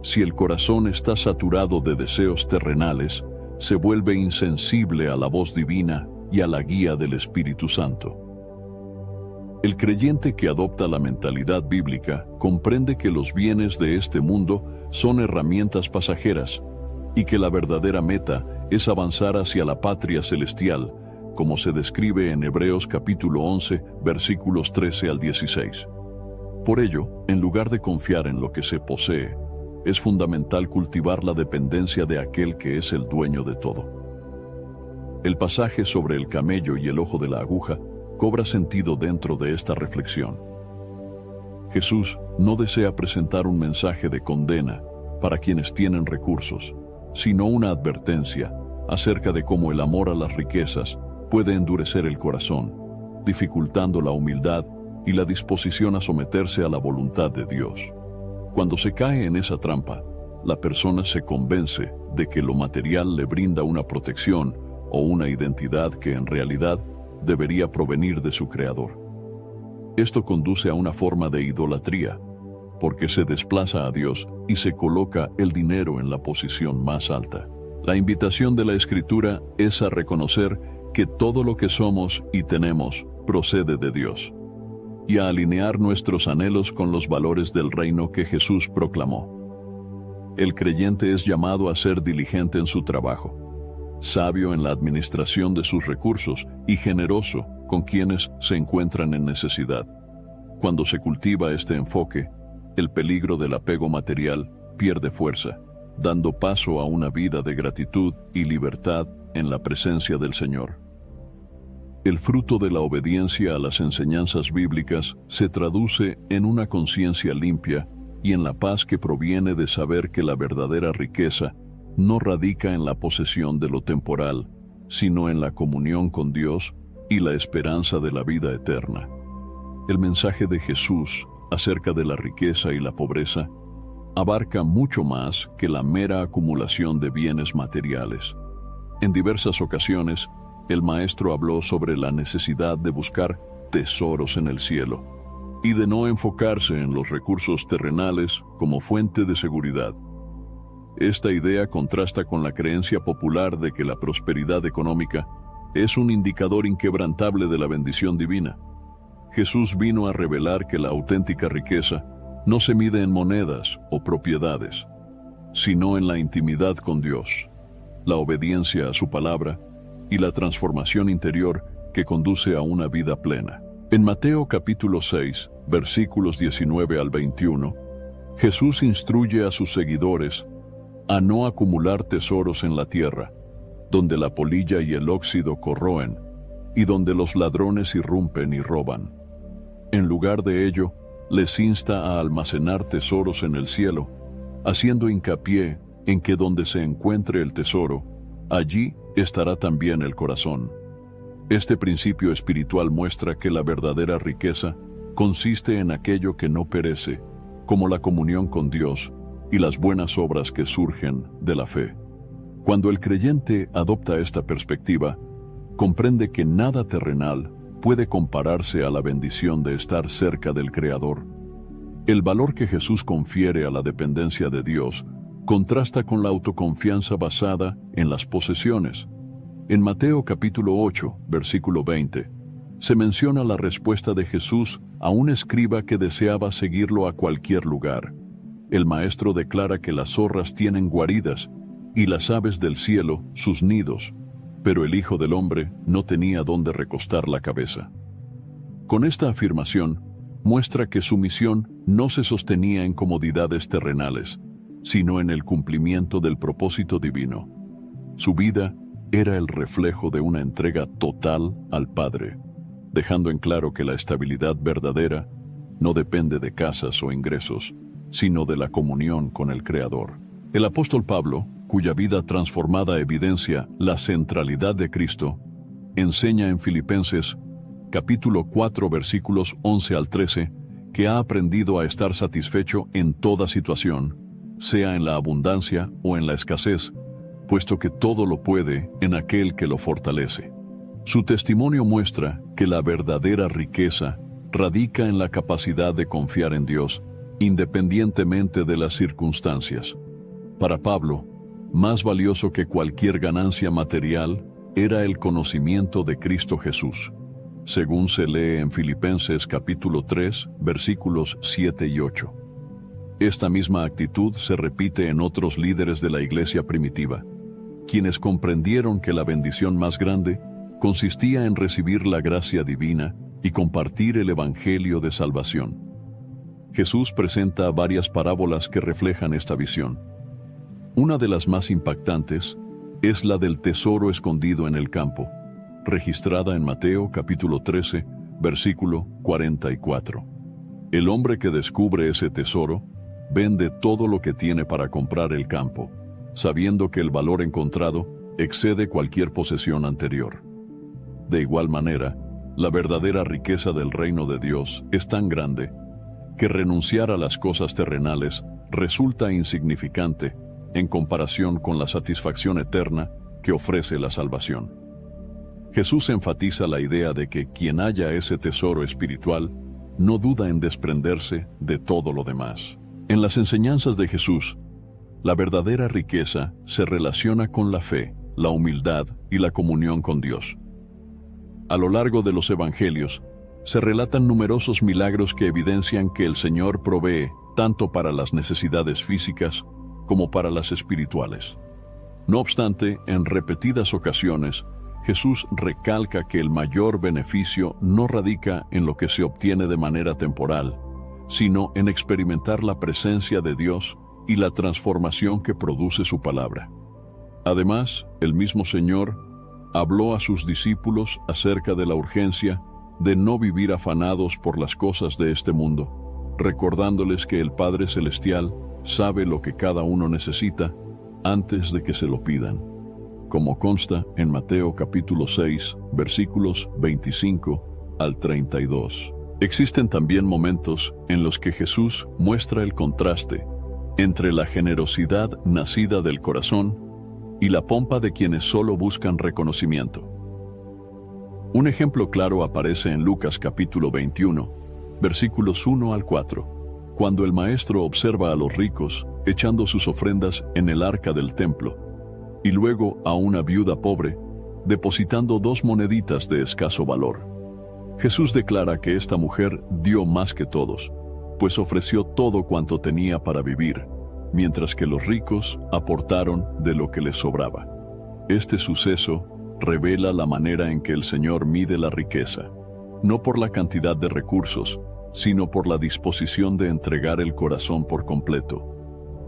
Si el corazón está saturado de deseos terrenales, se vuelve insensible a la voz divina y a la guía del Espíritu Santo. El creyente que adopta la mentalidad bíblica comprende que los bienes de este mundo son herramientas pasajeras y que la verdadera meta es avanzar hacia la patria celestial, como se describe en Hebreos capítulo 11, versículos 13 al 16. Por ello, en lugar de confiar en lo que se posee, es fundamental cultivar la dependencia de aquel que es el dueño de todo. El pasaje sobre el camello y el ojo de la aguja cobra sentido dentro de esta reflexión. Jesús no desea presentar un mensaje de condena para quienes tienen recursos, sino una advertencia acerca de cómo el amor a las riquezas puede endurecer el corazón, dificultando la humildad y la disposición a someterse a la voluntad de Dios. Cuando se cae en esa trampa, la persona se convence de que lo material le brinda una protección o una identidad que en realidad debería provenir de su Creador. Esto conduce a una forma de idolatría, porque se desplaza a Dios y se coloca el dinero en la posición más alta. La invitación de la Escritura es a reconocer que todo lo que somos y tenemos procede de Dios, y a alinear nuestros anhelos con los valores del reino que Jesús proclamó. El creyente es llamado a ser diligente en su trabajo, sabio en la administración de sus recursos y generoso con quienes se encuentran en necesidad. Cuando se cultiva este enfoque, el peligro del apego material pierde fuerza, dando paso a una vida de gratitud y libertad en la presencia del Señor. El fruto de la obediencia a las enseñanzas bíblicas se traduce en una conciencia limpia y en la paz que proviene de saber que la verdadera riqueza no radica en la posesión de lo temporal, sino en la comunión con Dios y la esperanza de la vida eterna. El mensaje de Jesús acerca de la riqueza y la pobreza abarca mucho más que la mera acumulación de bienes materiales. En diversas ocasiones, el Maestro habló sobre la necesidad de buscar tesoros en el cielo y de no enfocarse en los recursos terrenales como fuente de seguridad. Esta idea contrasta con la creencia popular de que la prosperidad económica es un indicador inquebrantable de la bendición divina. Jesús vino a revelar que la auténtica riqueza no se mide en monedas o propiedades, sino en la intimidad con Dios, la obediencia a su palabra y la transformación interior que conduce a una vida plena. En Mateo capítulo 6, versículos 19 al 21, Jesús instruye a sus seguidores a no acumular tesoros en la tierra, donde la polilla y el óxido corroen, y donde los ladrones irrumpen y roban. En lugar de ello, les insta a almacenar tesoros en el cielo, haciendo hincapié en que donde se encuentre el tesoro, allí estará también el corazón. Este principio espiritual muestra que la verdadera riqueza consiste en aquello que no perece, como la comunión con Dios, y las buenas obras que surgen de la fe. Cuando el creyente adopta esta perspectiva, comprende que nada terrenal puede compararse a la bendición de estar cerca del Creador. El valor que Jesús confiere a la dependencia de Dios contrasta con la autoconfianza basada en las posesiones. En Mateo capítulo 8, versículo 20, se menciona la respuesta de Jesús a un escriba que deseaba seguirlo a cualquier lugar. El maestro declara que las zorras tienen guaridas y las aves del cielo sus nidos, pero el Hijo del Hombre no tenía dónde recostar la cabeza. Con esta afirmación, muestra que su misión no se sostenía en comodidades terrenales, sino en el cumplimiento del propósito divino. Su vida era el reflejo de una entrega total al Padre, dejando en claro que la estabilidad verdadera no depende de casas o ingresos, sino de la comunión con el Creador. El apóstol Pablo, cuya vida transformada evidencia la centralidad de Cristo, enseña en Filipenses capítulo 4 versículos 11 al 13 que ha aprendido a estar satisfecho en toda situación, sea en la abundancia o en la escasez, puesto que todo lo puede en aquel que lo fortalece. Su testimonio muestra que la verdadera riqueza radica en la capacidad de confiar en Dios, independientemente de las circunstancias. Para Pablo, más valioso que cualquier ganancia material era el conocimiento de Cristo Jesús, según se lee en Filipenses capítulo 3, versículos 7 y 8. Esta misma actitud se repite en otros líderes de la iglesia primitiva, quienes comprendieron que la bendición más grande consistía en recibir la gracia divina y compartir el evangelio de salvación. Jesús presenta varias parábolas que reflejan esta visión. Una de las más impactantes es la del tesoro escondido en el campo, registrada en Mateo capítulo 13, versículo 44. El hombre que descubre ese tesoro vende todo lo que tiene para comprar el campo, sabiendo que el valor encontrado excede cualquier posesión anterior. De igual manera, la verdadera riqueza del reino de Dios es tan grande que renunciar a las cosas terrenales resulta insignificante en comparación con la satisfacción eterna que ofrece la salvación. Jesús enfatiza la idea de que quien haya ese tesoro espiritual no duda en desprenderse de todo lo demás. En las enseñanzas de Jesús, la verdadera riqueza se relaciona con la fe, la humildad y la comunión con Dios. A lo largo de los evangelios, se relatan numerosos milagros que evidencian que el Señor provee tanto para las necesidades físicas como para las espirituales. No obstante, en repetidas ocasiones, Jesús recalca que el mayor beneficio no radica en lo que se obtiene de manera temporal, sino en experimentar la presencia de Dios y la transformación que produce su palabra. Además, el mismo Señor habló a sus discípulos acerca de la urgencia de no vivir afanados por las cosas de este mundo, recordándoles que el Padre Celestial sabe lo que cada uno necesita antes de que se lo pidan, como consta en Mateo capítulo 6, versículos 25 al 32. Existen también momentos en los que Jesús muestra el contraste entre la generosidad nacida del corazón y la pompa de quienes solo buscan reconocimiento. Un ejemplo claro aparece en Lucas capítulo 21, versículos 1 al 4, cuando el maestro observa a los ricos echando sus ofrendas en el arca del templo, y luego a una viuda pobre depositando 2 moneditas de escaso valor. Jesús declara que esta mujer dio más que todos, pues ofreció todo cuanto tenía para vivir, mientras que los ricos aportaron de lo que les sobraba. Este suceso revela la manera en que el Señor mide la riqueza, no por la cantidad de recursos, sino por la disposición de entregar el corazón por completo.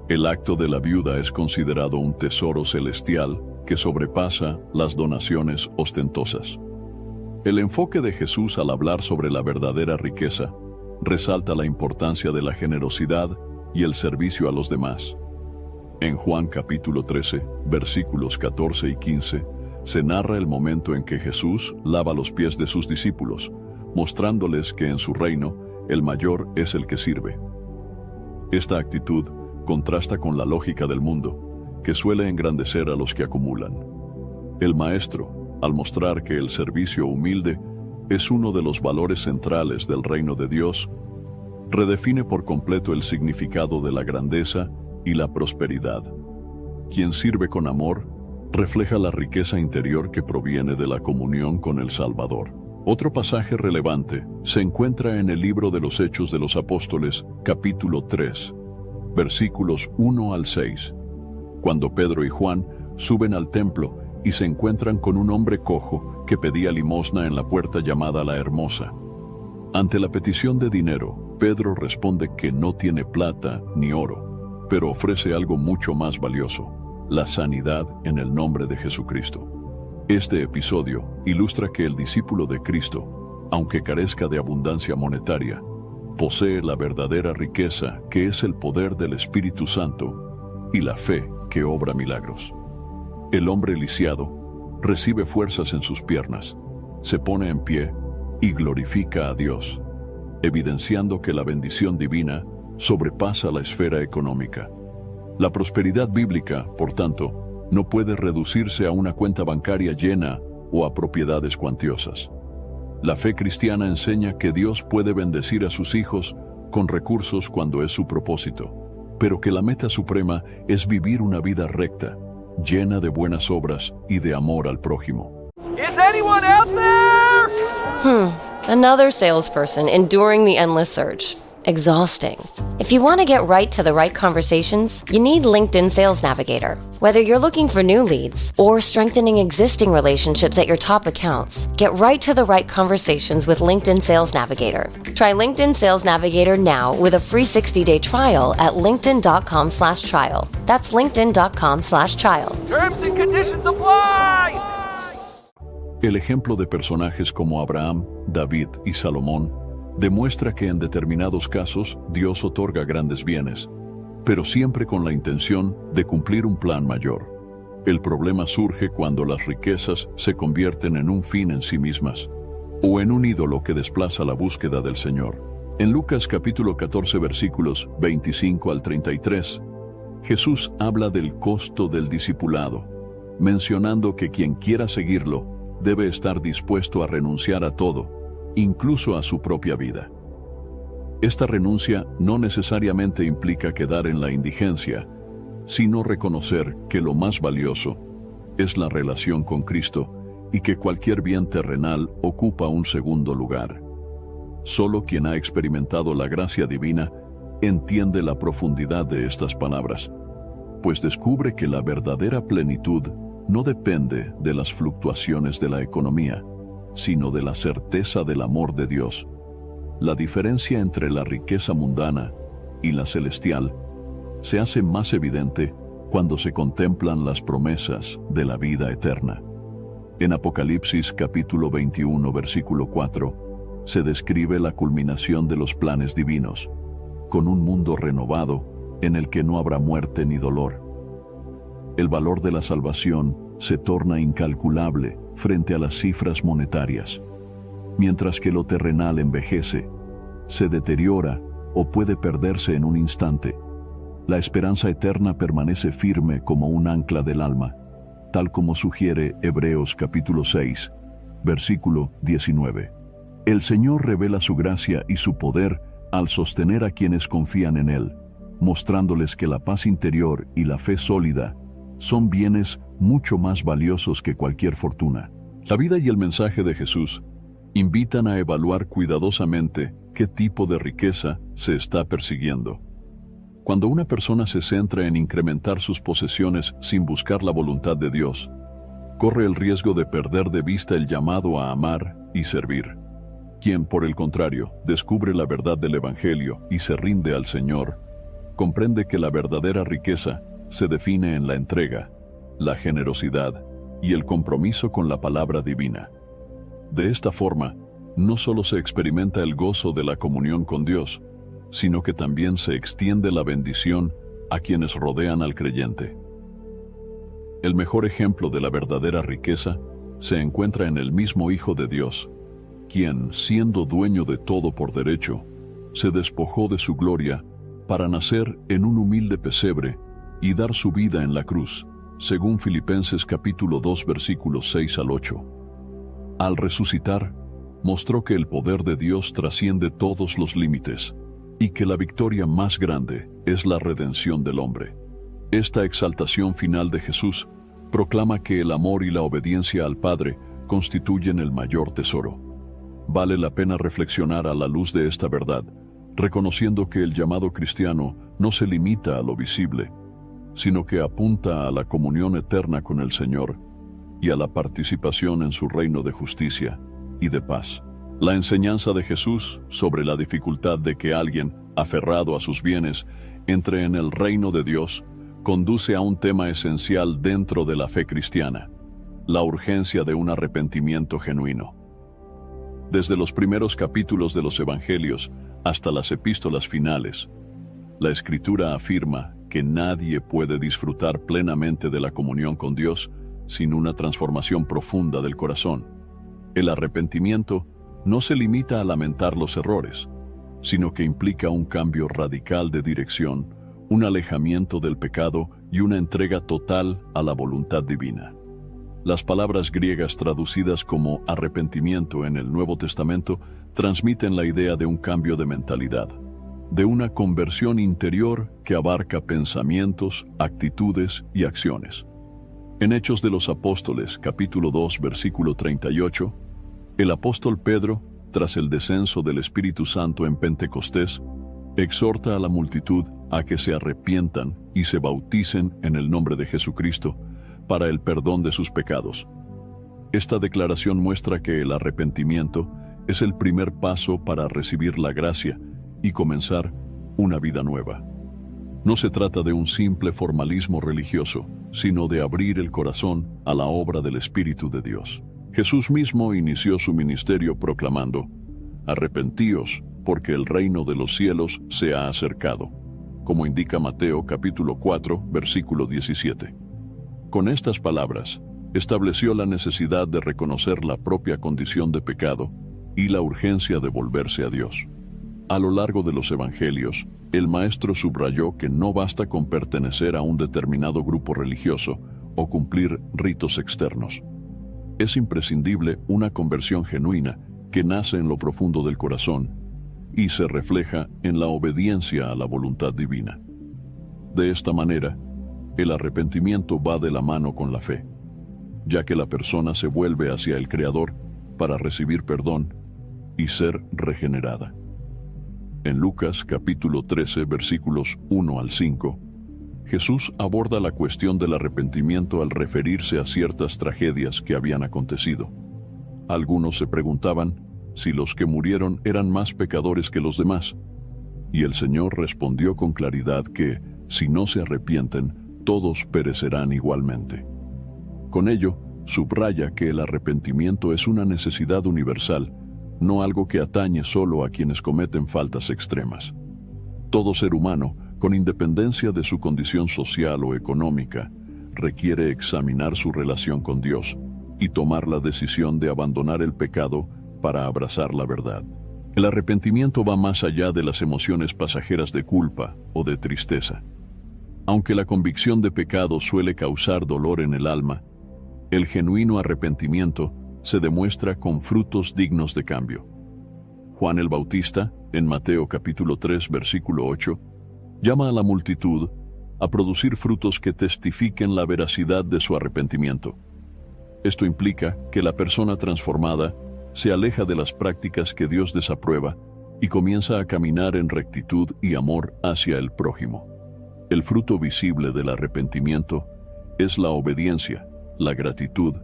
El acto de la viuda es considerado un tesoro celestial que sobrepasa las donaciones ostentosas. El enfoque de Jesús al hablar sobre la verdadera riqueza resalta la importancia de la generosidad y el servicio a los demás. En Juan capítulo 13, versículos 14 y 15, se narra el momento en que Jesús lava los pies de sus discípulos, mostrándoles que en su reino el mayor es el que sirve. Esta actitud contrasta con la lógica del mundo, que suele engrandecer a los que acumulan. El maestro, al mostrar que el servicio humilde es uno de los valores centrales del reino de Dios, redefine por completo el significado de la grandeza y la prosperidad. Quien sirve con amor refleja la riqueza interior que proviene de la comunión con el Salvador. Otro pasaje relevante se encuentra en el libro de los Hechos de los Apóstoles, capítulo 3, versículos 1 al 6, cuando Pedro y Juan suben al templo y se encuentran con un hombre cojo que pedía limosna en la puerta llamada La Hermosa. Ante la petición de dinero, Pedro responde que no tiene plata ni oro, pero ofrece algo mucho más valioso: la sanidad en el nombre de Jesucristo. Este episodio ilustra que el discípulo de Cristo, aunque carezca de abundancia monetaria, posee la verdadera riqueza, que es el poder del Espíritu Santo y la fe que obra milagros. El hombre lisiado recibe fuerzas en sus piernas, se pone en pie y glorifica a Dios, evidenciando que la bendición divina sobrepasa la esfera económica. La prosperidad bíblica, por tanto, no puede reducirse a una cuenta bancaria llena o a propiedades cuantiosas. La fe cristiana enseña que Dios puede bendecir a sus hijos con recursos cuando es su propósito, pero que la meta suprema es vivir una vida recta, llena de buenas obras y de amor al prójimo. Is anyone out there? Another salesperson enduring the endless search. Exhausting. If you want to get right to the right conversations, you need LinkedIn Sales Navigator. Whether you're looking for new leads or strengthening existing relationships at your top accounts, get right to the right conversations with LinkedIn Sales Navigator. Try LinkedIn Sales Navigator now with a free 60-day trial at linkedin.com/trial. That's linkedin.com/trial. Terms and conditions apply! El ejemplo de personajes como Abraham, David y Salomón demuestra que en determinados casos Dios otorga grandes bienes, pero siempre con la intención de cumplir un plan mayor. El problema surge cuando las riquezas se convierten en un fin en sí mismas, o en un ídolo que desplaza la búsqueda del Señor. En Lucas capítulo 14 versículos 25 al 33, Jesús habla del costo del discipulado, mencionando que quien quiera seguirlo debe estar dispuesto a renunciar a todo, incluso a su propia vida. Esta renuncia no necesariamente implica quedar en la indigencia, sino reconocer que lo más valioso es la relación con Cristo y que cualquier bien terrenal ocupa un segundo lugar. Solo quien ha experimentado la gracia divina entiende la profundidad de estas palabras, pues descubre que la verdadera plenitud no depende de las fluctuaciones de la economía, sino de la certeza del amor de Dios. La diferencia entre la riqueza mundana y la celestial se hace más evidente cuando se contemplan las promesas de la vida eterna. En Apocalipsis capítulo 21 versículo 4 se describe la culminación de los planes divinos, con un mundo renovado en el que no habrá muerte ni dolor. El valor de la salvación se torna incalculable frente a las cifras monetarias, mientras que lo terrenal envejece, se deteriora o puede perderse en un instante. La esperanza eterna permanece firme como un ancla del alma, tal como sugiere Hebreos capítulo 6, versículo 19. El Señor revela su gracia y su poder al sostener a quienes confían en Él, mostrándoles que la paz interior y la fe sólida son bienes mucho más valiosos que cualquier fortuna. La vida y el mensaje de Jesús invitan a evaluar cuidadosamente qué tipo de riqueza se está persiguiendo. Cuando una persona se centra en incrementar sus posesiones sin buscar la voluntad de Dios, corre el riesgo de perder de vista el llamado a amar y servir. Quien, por el contrario, descubre la verdad del Evangelio y se rinde al Señor, comprende que la verdadera riqueza se define en la entrega, la generosidad y el compromiso con la palabra divina. De esta forma, no solo se experimenta el gozo de la comunión con Dios, sino que también se extiende la bendición a quienes rodean al creyente. El mejor ejemplo de la verdadera riqueza se encuentra en el mismo Hijo de Dios, quien, siendo dueño de todo por derecho, se despojó de su gloria para nacer en un humilde pesebre y dar su vida en la cruz, según Filipenses capítulo 2 versículos 6 al 8. Al resucitar, mostró que el poder de Dios trasciende todos los límites y que la victoria más grande es la redención del hombre. Esta exaltación final de Jesús proclama que el amor y la obediencia al Padre constituyen el mayor tesoro. Vale la pena reflexionar a la luz de esta verdad, reconociendo que el llamado cristiano no se limita a lo visible, sino que apunta a la comunión eterna con el Señor y a la participación en su reino de justicia y de paz. La enseñanza de Jesús sobre la dificultad de que alguien, aferrado a sus bienes, entre en el reino de Dios, conduce a un tema esencial dentro de la fe cristiana: la urgencia de un arrepentimiento genuino. Desde los primeros capítulos de los Evangelios hasta las epístolas finales, la Escritura afirma que nadie puede disfrutar plenamente de la comunión con Dios sin una transformación profunda del corazón. El arrepentimiento no se limita a lamentar los errores, sino que implica un cambio radical de dirección, un alejamiento del pecado y una entrega total a la voluntad divina. Las palabras griegas traducidas como arrepentimiento en el Nuevo Testamento transmiten la idea de un cambio de mentalidad, de una conversión interior que abarca pensamientos, actitudes y acciones. En Hechos de los Apóstoles, capítulo 2, versículo 38, el apóstol Pedro, tras el descenso del Espíritu Santo en Pentecostés, exhorta a la multitud a que se arrepientan y se bauticen en el nombre de Jesucristo para el perdón de sus pecados. Esta declaración muestra que el arrepentimiento es el primer paso para recibir la gracia y comenzar una vida nueva. No se trata de un simple formalismo religioso, sino de abrir el corazón a la obra del Espíritu de Dios. Jesús mismo inició su ministerio proclamando: «Arrepentíos, porque el reino de los cielos se ha acercado», como indica Mateo capítulo 4, versículo 17. Con estas palabras, estableció la necesidad de reconocer la propia condición de pecado y la urgencia de volverse a Dios. A lo largo de los Evangelios, el Maestro subrayó que no basta con pertenecer a un determinado grupo religioso o cumplir ritos externos. Es imprescindible una conversión genuina que nace en lo profundo del corazón y se refleja en la obediencia a la voluntad divina. De esta manera, el arrepentimiento va de la mano con la fe, ya que la persona se vuelve hacia el Creador para recibir perdón y ser regenerada. En Lucas capítulo 13, versículos 1 al 5, Jesús aborda la cuestión del arrepentimiento al referirse a ciertas tragedias que habían acontecido. Algunos se preguntaban si los que murieron eran más pecadores que los demás, y el Señor respondió con claridad que, si no se arrepienten, todos perecerán igualmente. Con ello, subraya que el arrepentimiento es una necesidad universal, no algo que atañe solo a quienes cometen faltas extremas. Todo ser humano, con independencia de su condición social o económica, requiere examinar su relación con Dios y tomar la decisión de abandonar el pecado para abrazar la verdad. El arrepentimiento va más allá de las emociones pasajeras de culpa o de tristeza. Aunque la convicción de pecado suele causar dolor en el alma, el genuino arrepentimiento se demuestra con frutos dignos de cambio. Juan el Bautista, en Mateo capítulo 3, versículo 8, llama a la multitud a producir frutos que testifiquen la veracidad de su arrepentimiento. Esto implica que la persona transformada se aleja de las prácticas que Dios desaprueba y comienza a caminar en rectitud y amor hacia el prójimo. El fruto visible del arrepentimiento es la obediencia, la gratitud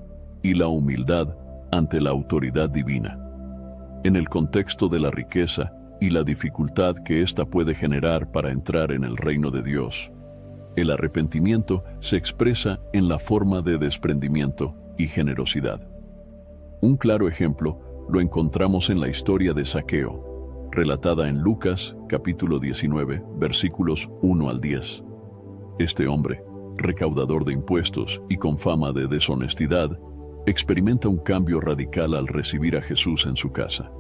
y la humildad ante la autoridad divina. En el contexto de la riqueza y la dificultad que ésta puede generar para entrar en el reino de Dios, el arrepentimiento se expresa en la forma de desprendimiento y generosidad. Un claro ejemplo lo encontramos en la historia de Zaqueo, relatada en Lucas capítulo 19, versículos 1 al 10. Este hombre, recaudador de impuestos y con fama de deshonestidad, experimenta un cambio radical al recibir a Jesús en su casa.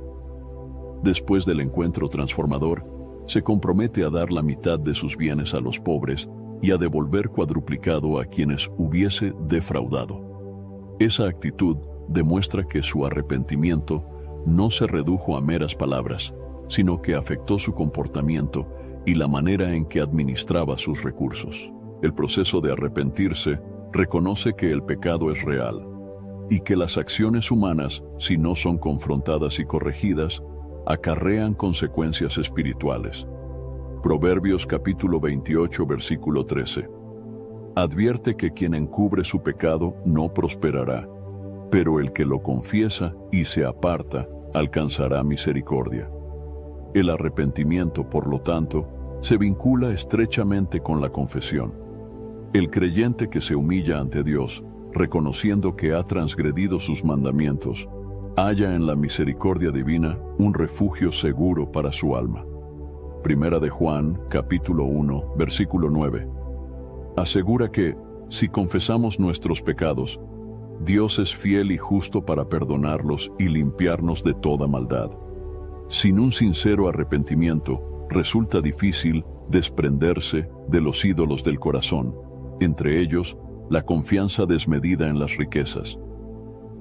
Después del encuentro transformador, se compromete a dar la mitad de sus bienes a los pobres y a devolver cuadruplicado a quienes hubiese defraudado. Esa actitud demuestra que su arrepentimiento no se redujo a meras palabras, sino que afectó su comportamiento y la manera en que administraba sus recursos. El proceso de arrepentirse reconoce que el pecado es real y que las acciones humanas, si no son confrontadas y corregidas, acarrean consecuencias espirituales. Proverbios capítulo 28, versículo 13. Advierte que quien encubre su pecado no prosperará, pero el que lo confiesa y se aparta alcanzará misericordia. El arrepentimiento, por lo tanto, se vincula estrechamente con la confesión. El creyente que se humilla ante Dios, reconociendo que ha transgredido sus mandamientos, halla en la misericordia divina un refugio seguro para su alma. Primera de Juan, capítulo 1, versículo 9. Asegura que, si confesamos nuestros pecados, Dios es fiel y justo para perdonarlos y limpiarnos de toda maldad. Sin un sincero arrepentimiento, resulta difícil desprenderse de los ídolos del corazón, entre ellos, la confianza desmedida en las riquezas.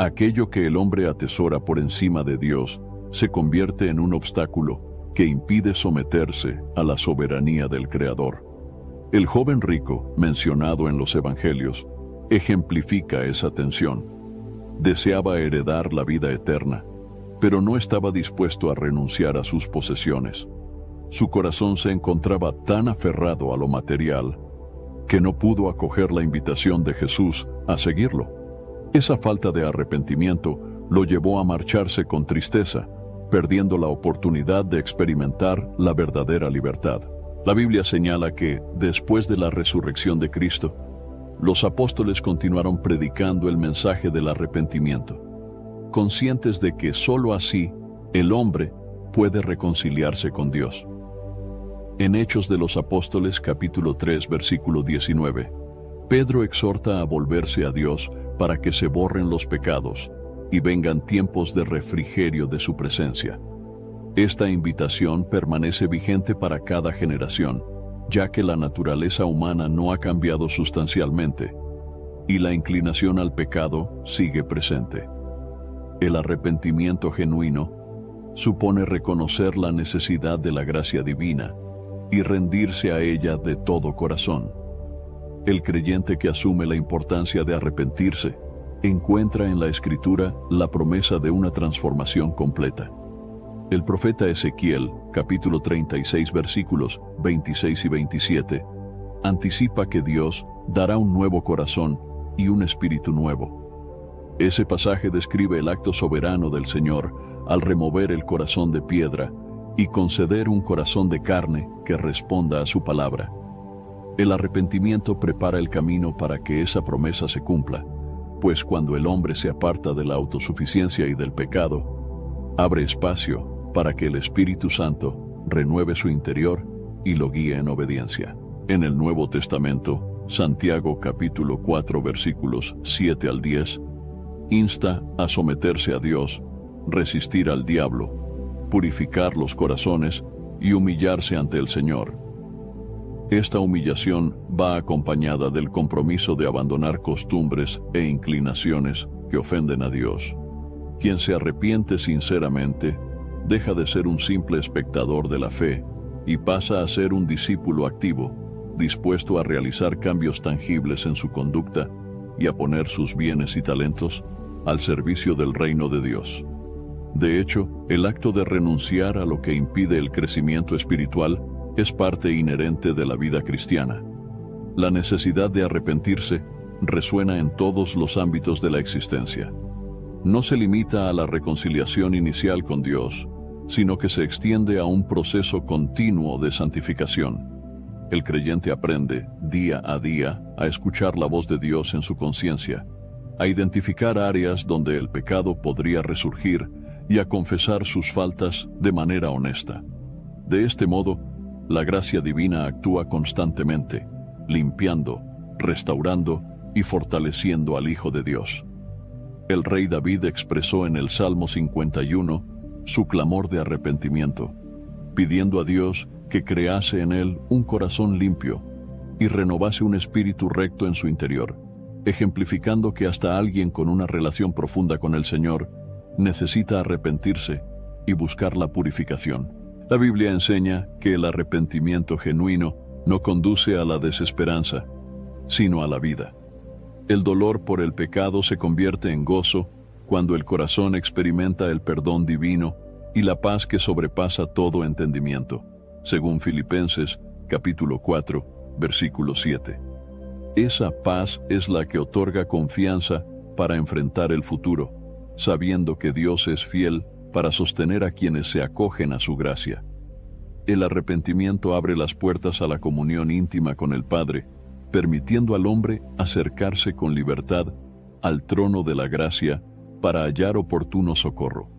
Aquello que el hombre atesora por encima de Dios se convierte en un obstáculo que impide someterse a la soberanía del Creador. El joven rico, mencionado en los Evangelios, ejemplifica esa tensión. Deseaba heredar la vida eterna, pero no estaba dispuesto a renunciar a sus posesiones. Su corazón se encontraba tan aferrado a lo material que no pudo acoger la invitación de Jesús a seguirlo. Esa falta de arrepentimiento lo llevó a marcharse con tristeza, perdiendo la oportunidad de experimentar la verdadera libertad. La Biblia señala que, después de la resurrección de Cristo, los apóstoles continuaron predicando el mensaje del arrepentimiento, conscientes de que sólo así el hombre puede reconciliarse con Dios. En Hechos de los Apóstoles, capítulo 3, versículo 19, Pedro exhorta a volverse a Dios para que se borren los pecados y vengan tiempos de refrigerio de su presencia. Esta invitación permanece vigente para cada generación, ya que la naturaleza humana no ha cambiado sustancialmente y la inclinación al pecado sigue presente. El arrepentimiento genuino supone reconocer la necesidad de la gracia divina y rendirse a ella de todo corazón. El creyente que asume la importancia de arrepentirse encuentra en la Escritura la promesa de una transformación completa. El profeta Ezequiel, capítulo 36, versículos 26 y 27, anticipa que Dios dará un nuevo corazón y un espíritu nuevo. Ese pasaje describe el acto soberano del Señor al remover el corazón de piedra y conceder un corazón de carne que responda a su palabra. El arrepentimiento prepara el camino para que esa promesa se cumpla, pues cuando el hombre se aparta de la autosuficiencia y del pecado, abre espacio para que el Espíritu Santo renueve su interior y lo guíe en obediencia. En el Nuevo Testamento, Santiago capítulo 4 versículos 7 al 10, insta a someterse a Dios, resistir al diablo, purificar los corazones y humillarse ante el Señor. Esta humillación va acompañada del compromiso de abandonar costumbres e inclinaciones que ofenden a Dios. Quien se arrepiente sinceramente deja de ser un simple espectador de la fe y pasa a ser un discípulo activo, dispuesto a realizar cambios tangibles en su conducta y a poner sus bienes y talentos al servicio del reino de Dios. De hecho, el acto de renunciar a lo que impide el crecimiento espiritual es parte inherente de la vida cristiana. La necesidad de arrepentirse resuena en todos los ámbitos de la existencia. No se limita a la reconciliación inicial con Dios, sino que se extiende a un proceso continuo de santificación. El creyente aprende, día a día, a escuchar la voz de Dios en su conciencia, a identificar áreas donde el pecado podría resurgir y a confesar sus faltas de manera honesta. De este modo, la gracia divina actúa constantemente, limpiando, restaurando y fortaleciendo al Hijo de Dios. El rey David expresó en el Salmo 51 su clamor de arrepentimiento, pidiendo a Dios que crease en él un corazón limpio y renovase un espíritu recto en su interior, ejemplificando que hasta alguien con una relación profunda con el Señor necesita arrepentirse y buscar la purificación. La Biblia enseña que el arrepentimiento genuino no conduce a la desesperanza, sino a la vida. El dolor por el pecado se convierte en gozo cuando el corazón experimenta el perdón divino y la paz que sobrepasa todo entendimiento, según Filipenses capítulo 4, versículo 7. Esa paz es la que otorga confianza para enfrentar el futuro, sabiendo que Dios es fiel para sostener a quienes se acogen a su gracia. El arrepentimiento abre las puertas a la comunión íntima con el Padre, permitiendo al hombre acercarse con libertad al trono de la gracia para hallar oportuno socorro,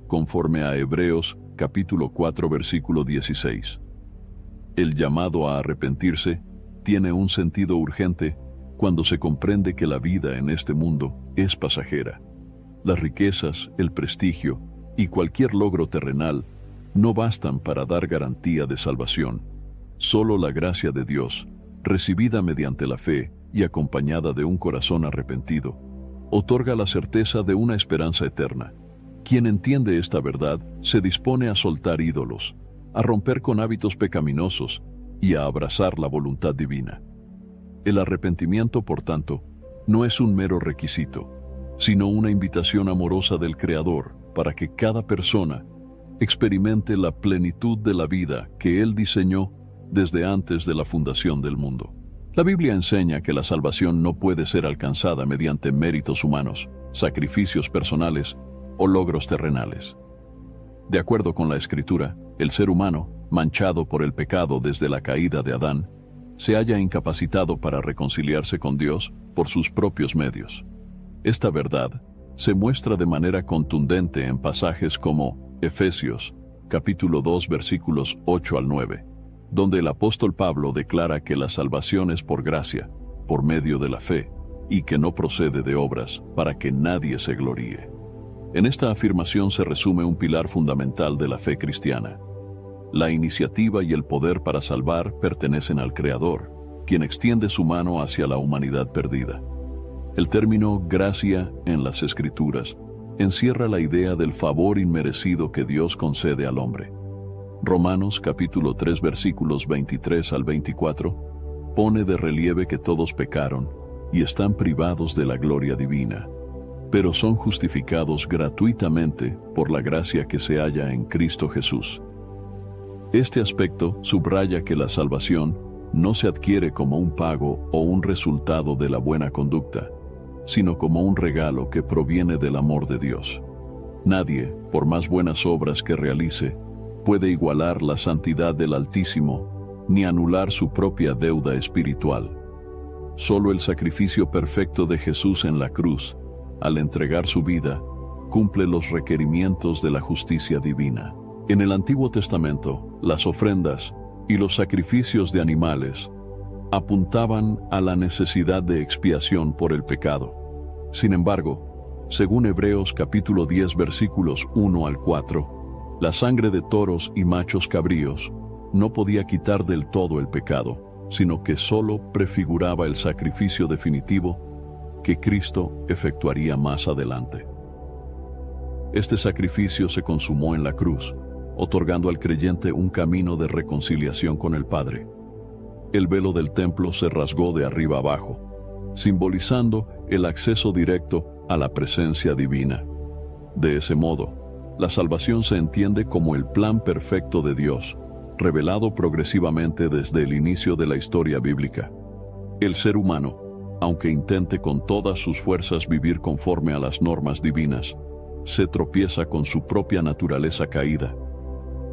conforme a Hebreos capítulo 4 versículo 16. El llamado a arrepentirse tiene un sentido urgente cuando se comprende que la vida en este mundo es pasajera. Las riquezas, el prestigio y cualquier logro terrenal no bastan para dar garantía de salvación. Solo la gracia de Dios, recibida mediante la fe y acompañada de un corazón arrepentido, otorga la certeza de una esperanza eterna. Quien entiende esta verdad se dispone a soltar ídolos, a romper con hábitos pecaminosos y a abrazar la voluntad divina. El arrepentimiento, por tanto, no es un mero requisito, sino una invitación amorosa del Creador para que cada persona experimente la plenitud de la vida que Él diseñó desde antes de la fundación del mundo. La Biblia enseña que la salvación no puede ser alcanzada mediante méritos humanos, sacrificios personales o logros terrenales. De acuerdo con la Escritura, el ser humano, manchado por el pecado desde la caída de Adán, se halla incapacitado para reconciliarse con Dios por sus propios medios. Esta verdad se muestra de manera contundente en pasajes como Efesios, capítulo 2, versículos 8 al 9, donde el apóstol Pablo declara que la salvación es por gracia, por medio de la fe, y que no procede de obras, para que nadie se gloríe. En esta afirmación se resume un pilar fundamental de la fe cristiana. La iniciativa y el poder para salvar pertenecen al Creador, quien extiende su mano hacia la humanidad perdida. El término gracia en las Escrituras encierra la idea del favor inmerecido que Dios concede al hombre. Romanos capítulo 3 versículos 23 al 24 pone de relieve que todos pecaron y están privados de la gloria divina, pero son justificados gratuitamente por la gracia que se halla en Cristo Jesús. Este aspecto subraya que la salvación no se adquiere como un pago o un resultado de la buena conducta, sino como un regalo que proviene del amor de Dios. Nadie, por más buenas obras que realice, puede igualar la santidad del Altísimo, ni anular su propia deuda espiritual. Solo el sacrificio perfecto de Jesús en la cruz, al entregar su vida, cumple los requerimientos de la justicia divina. En el Antiguo Testamento, las ofrendas y los sacrificios de animales apuntaban a la necesidad de expiación por el pecado. Sin embargo, según Hebreos capítulo 10 versículos 1 al 4, la sangre de toros y machos cabríos no podía quitar del todo el pecado, sino que solo prefiguraba el sacrificio definitivo que Cristo efectuaría más adelante. Este sacrificio se consumó en la cruz, otorgando al creyente un camino de reconciliación con el Padre. El velo del templo se rasgó de arriba abajo, simbolizando el acceso directo a la presencia divina. De ese modo, la salvación se entiende como el plan perfecto de Dios, revelado progresivamente desde el inicio de la historia bíblica. El ser humano, aunque intente con todas sus fuerzas vivir conforme a las normas divinas, se tropieza con su propia naturaleza caída.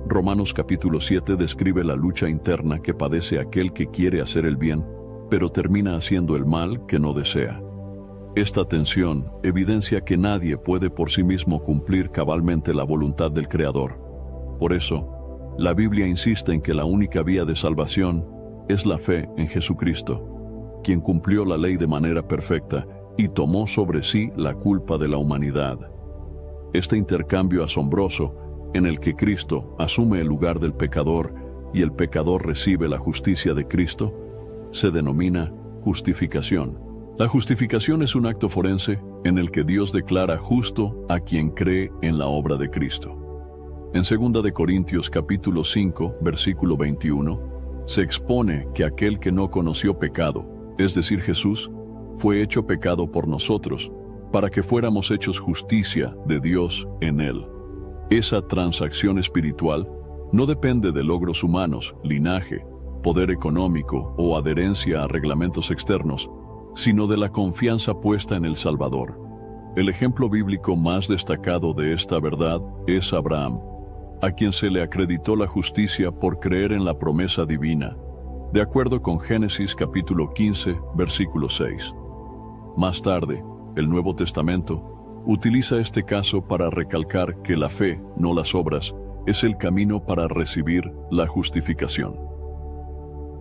Romanos capítulo 7 describe la lucha interna que padece aquel que quiere hacer el bien, pero termina haciendo el mal que no desea. Esta tensión evidencia que nadie puede por sí mismo cumplir cabalmente la voluntad del Creador. Por eso, la Biblia insiste en que la única vía de salvación es la fe en Jesucristo, quien cumplió la ley de manera perfecta y tomó sobre sí la culpa de la humanidad. Este intercambio asombroso, en el que Cristo asume el lugar del pecador y el pecador recibe la justicia de Cristo, se denomina justificación. La justificación es un acto forense en el que Dios declara justo a quien cree en la obra de Cristo. En 2 de Corintios capítulo 5, versículo 21, se expone que aquel que no conoció pecado, es decir, Jesús, fue hecho pecado por nosotros, para que fuéramos hechos justicia de Dios en él. Esa transacción espiritual no depende de logros humanos, linaje, poder económico o adherencia a reglamentos externos, sino de la confianza puesta en el Salvador. El ejemplo bíblico más destacado de esta verdad es Abraham, a quien se le acreditó la justicia por creer en la promesa divina, de acuerdo con Génesis capítulo 15, versículo 6. Más tarde, el Nuevo Testamento utiliza este caso para recalcar que la fe, no las obras, es el camino para recibir la justificación.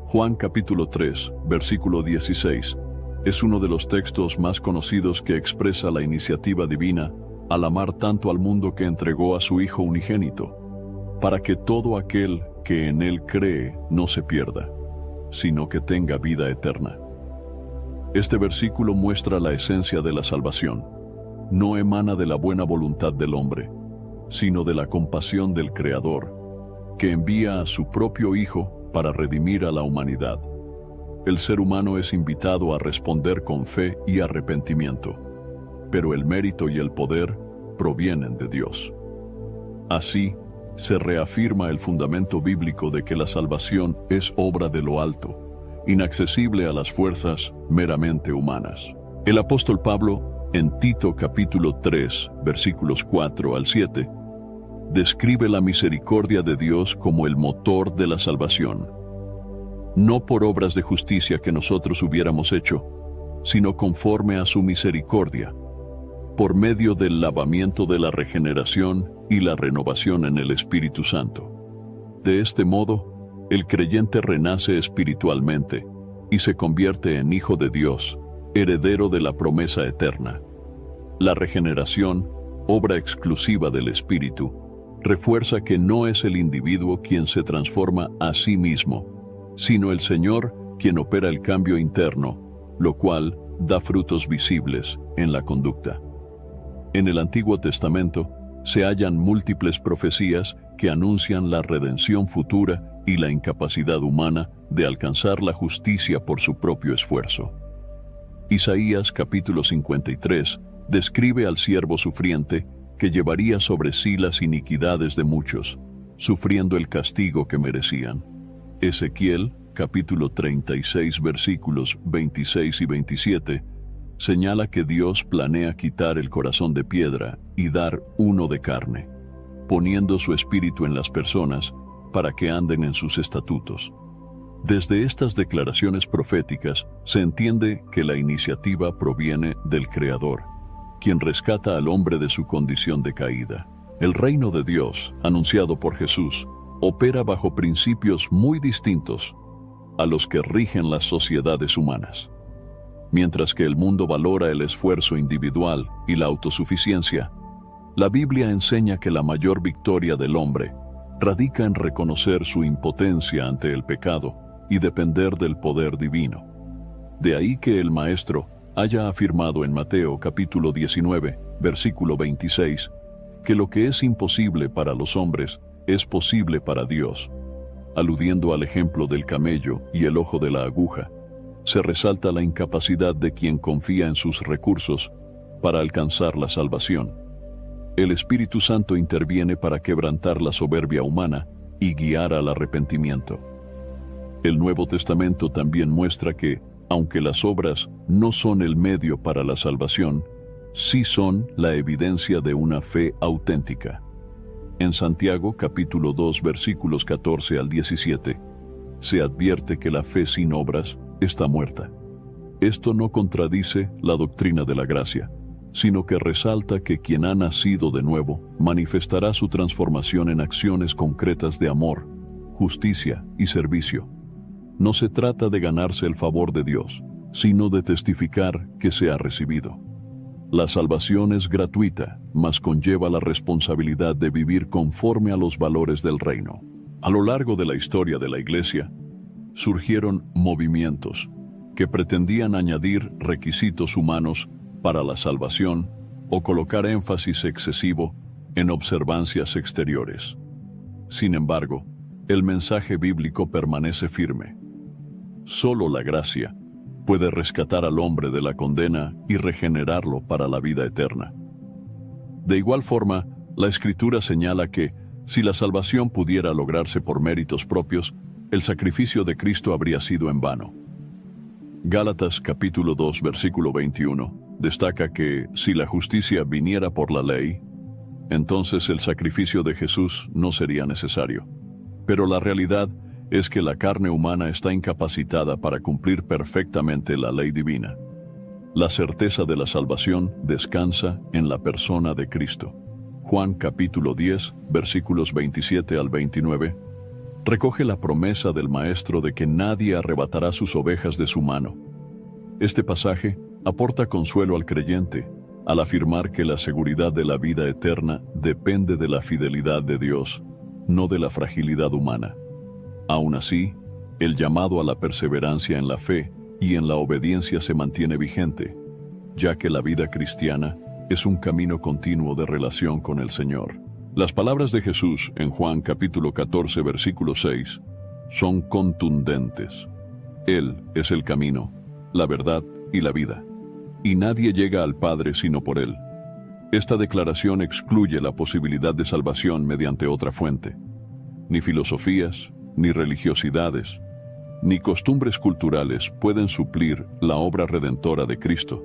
Juan capítulo 3, versículo 16, es uno de los textos más conocidos que expresa la iniciativa divina al amar tanto al mundo que entregó a su Hijo unigénito, para que todo aquel que en Él cree no se pierda, sino que tenga vida eterna. Este versículo muestra la esencia de la salvación. No emana de la buena voluntad del hombre, sino de la compasión del Creador, que envía a su propio Hijo para redimir a la humanidad. El ser humano es invitado a responder con fe y arrepentimiento, pero el mérito y el poder provienen de Dios. Así, se reafirma el fundamento bíblico de que la salvación es obra de lo alto, inaccesible a las fuerzas meramente humanas. El apóstol Pablo, en Tito capítulo 3, versículos 4 al 7, describe la misericordia de Dios como el motor de la salvación. No por obras de justicia que nosotros hubiéramos hecho, sino conforme a su misericordia, por medio del lavamiento de la regeneración y la renovación en el Espíritu Santo. De este modo, el creyente renace espiritualmente y se convierte en hijo de Dios, heredero de la promesa eterna. La regeneración, obra exclusiva del Espíritu, refuerza que no es el individuo quien se transforma a sí mismo, sino el Señor quien opera el cambio interno, lo cual da frutos visibles en la conducta. En el Antiguo Testamento se hallan múltiples profecías que anuncian la redención futura y la incapacidad humana de alcanzar la justicia por su propio esfuerzo. Isaías capítulo 53 describe al siervo sufriente que llevaría sobre sí las iniquidades de muchos, sufriendo el castigo que merecían. Ezequiel capítulo 36 versículos 26 y 27 señala que Dios planea quitar el corazón de piedra y dar uno de carne, poniendo su espíritu en las personas para que anden en sus estatutos. Desde estas declaraciones proféticas se entiende que la iniciativa proviene del Creador, quien rescata al hombre de su condición de caída. El reino de Dios, anunciado por Jesús, opera bajo principios muy distintos a los que rigen las sociedades humanas. Mientras que el mundo valora el esfuerzo individual y la autosuficiencia, la Biblia enseña que la mayor victoria del hombre radica en reconocer su impotencia ante el pecado y depender del poder divino. De ahí que el Maestro haya afirmado en Mateo capítulo 19, versículo 26, que lo que es imposible para los hombres es posible para Dios. Aludiendo al ejemplo del camello y el ojo de la aguja, se resalta la incapacidad de quien confía en sus recursos para alcanzar la salvación. El Espíritu Santo interviene para quebrantar la soberbia humana y guiar al arrepentimiento. El Nuevo Testamento también muestra que, aunque las obras no son el medio para la salvación, sí son la evidencia de una fe auténtica. En Santiago capítulo 2 versículos 14 al 17, se advierte que la fe sin obras está muerta. Esto no contradice la doctrina de la gracia, sino que resalta que quien ha nacido de nuevo manifestará su transformación en acciones concretas de amor, justicia y servicio. No se trata de ganarse el favor de Dios, sino de testificar que se ha recibido. La salvación es gratuita, mas conlleva la responsabilidad de vivir conforme a los valores del reino. A lo largo de la historia de la Iglesia, surgieron movimientos que pretendían añadir requisitos humanos para la salvación o colocar énfasis excesivo en observancias exteriores. Sin embargo, el mensaje bíblico permanece firme. Solo la gracia puede rescatar al hombre de la condena y regenerarlo para la vida eterna. De igual forma, la Escritura señala que, si la salvación pudiera lograrse por méritos propios, el sacrificio de Cristo habría sido en vano. Gálatas capítulo 2, versículo 21, destaca que, si la justicia viniera por la ley, entonces el sacrificio de Jesús no sería necesario. Pero la realidad es que la carne humana está incapacitada para cumplir perfectamente la ley divina. La certeza de la salvación descansa en la persona de Cristo. Juan capítulo 10, versículos 27 al 29, recoge la promesa del Maestro de que nadie arrebatará sus ovejas de su mano. Este pasaje aporta consuelo al creyente al afirmar que la seguridad de la vida eterna depende de la fidelidad de Dios, no de la fragilidad humana. Aún así, el llamado a la perseverancia en la fe y en la obediencia se mantiene vigente, ya que la vida cristiana es un camino continuo de relación con el Señor. Las palabras de Jesús en Juan capítulo 14, versículo 6, son contundentes. Él es el camino, la verdad y la vida, y nadie llega al Padre sino por Él. Esta declaración excluye la posibilidad de salvación mediante otra fuente. Ni filosofías, ni religiosidades, ni costumbres culturales pueden suplir la obra redentora de Cristo.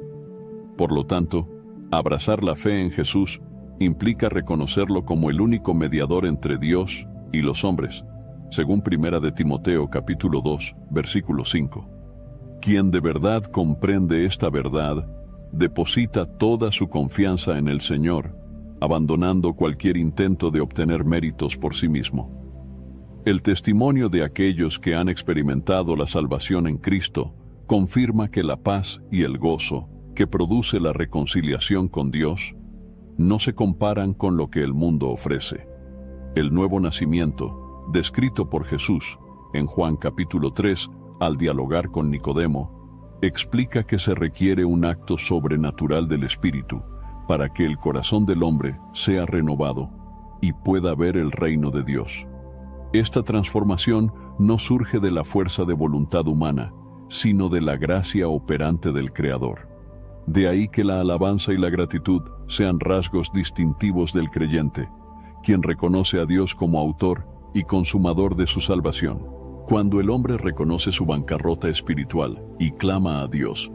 Por lo tanto, abrazar la fe en Jesús implica reconocerlo como el único mediador entre Dios y los hombres, según 1 de Timoteo capítulo 2, versículo 5. Quien de verdad comprende esta verdad, deposita toda su confianza en el Señor, abandonando cualquier intento de obtener méritos por sí mismo. El testimonio de aquellos que han experimentado la salvación en Cristo confirma que la paz y el gozo que produce la reconciliación con Dios no se comparan con lo que el mundo ofrece. El nuevo nacimiento, descrito por Jesús en Juan capítulo 3 al dialogar con Nicodemo, explica que se requiere un acto sobrenatural del Espíritu para que el corazón del hombre sea renovado y pueda ver el reino de Dios. Esta transformación no surge de la fuerza de voluntad humana, sino de la gracia operante del Creador. De ahí que la alabanza y la gratitud sean rasgos distintivos del creyente, quien reconoce a Dios como autor y consumador de su salvación. Cuando el hombre reconoce su bancarrota espiritual y clama a Dios,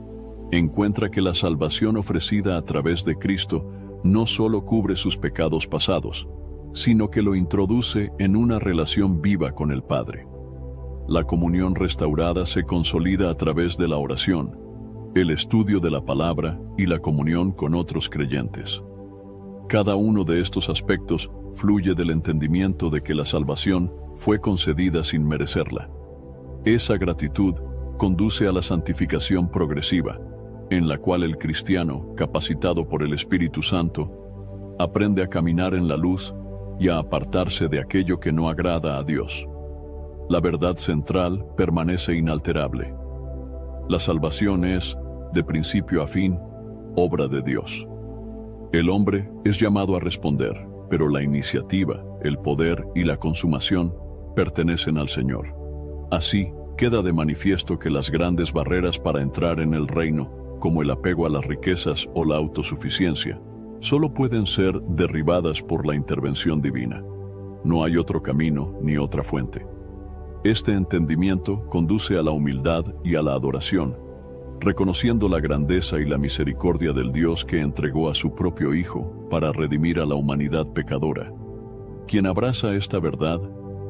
encuentra que la salvación ofrecida a través de Cristo no solo cubre sus pecados pasados, sino que lo introduce en una relación viva con el Padre. La comunión restaurada se consolida a través de la oración, el estudio de la palabra y la comunión con otros creyentes. Cada uno de estos aspectos fluye del entendimiento de que la salvación fue concedida sin merecerla. Esa gratitud conduce a la santificación progresiva, en la cual el cristiano, capacitado por el Espíritu Santo, aprende a caminar en la luz y a apartarse de aquello que no agrada a Dios. La verdad central permanece inalterable. La salvación es, de principio a fin, obra de Dios. El hombre es llamado a responder, pero la iniciativa, el poder y la consumación pertenecen al Señor. Así, queda de manifiesto que las grandes barreras para entrar en el reino, como el apego a las riquezas o la autosuficiencia, solo pueden ser derribadas por la intervención divina. No hay otro camino ni otra fuente. Este entendimiento conduce a la humildad y a la adoración, reconociendo la grandeza y la misericordia del Dios que entregó a su propio Hijo para redimir a la humanidad pecadora. Quien abraza esta verdad,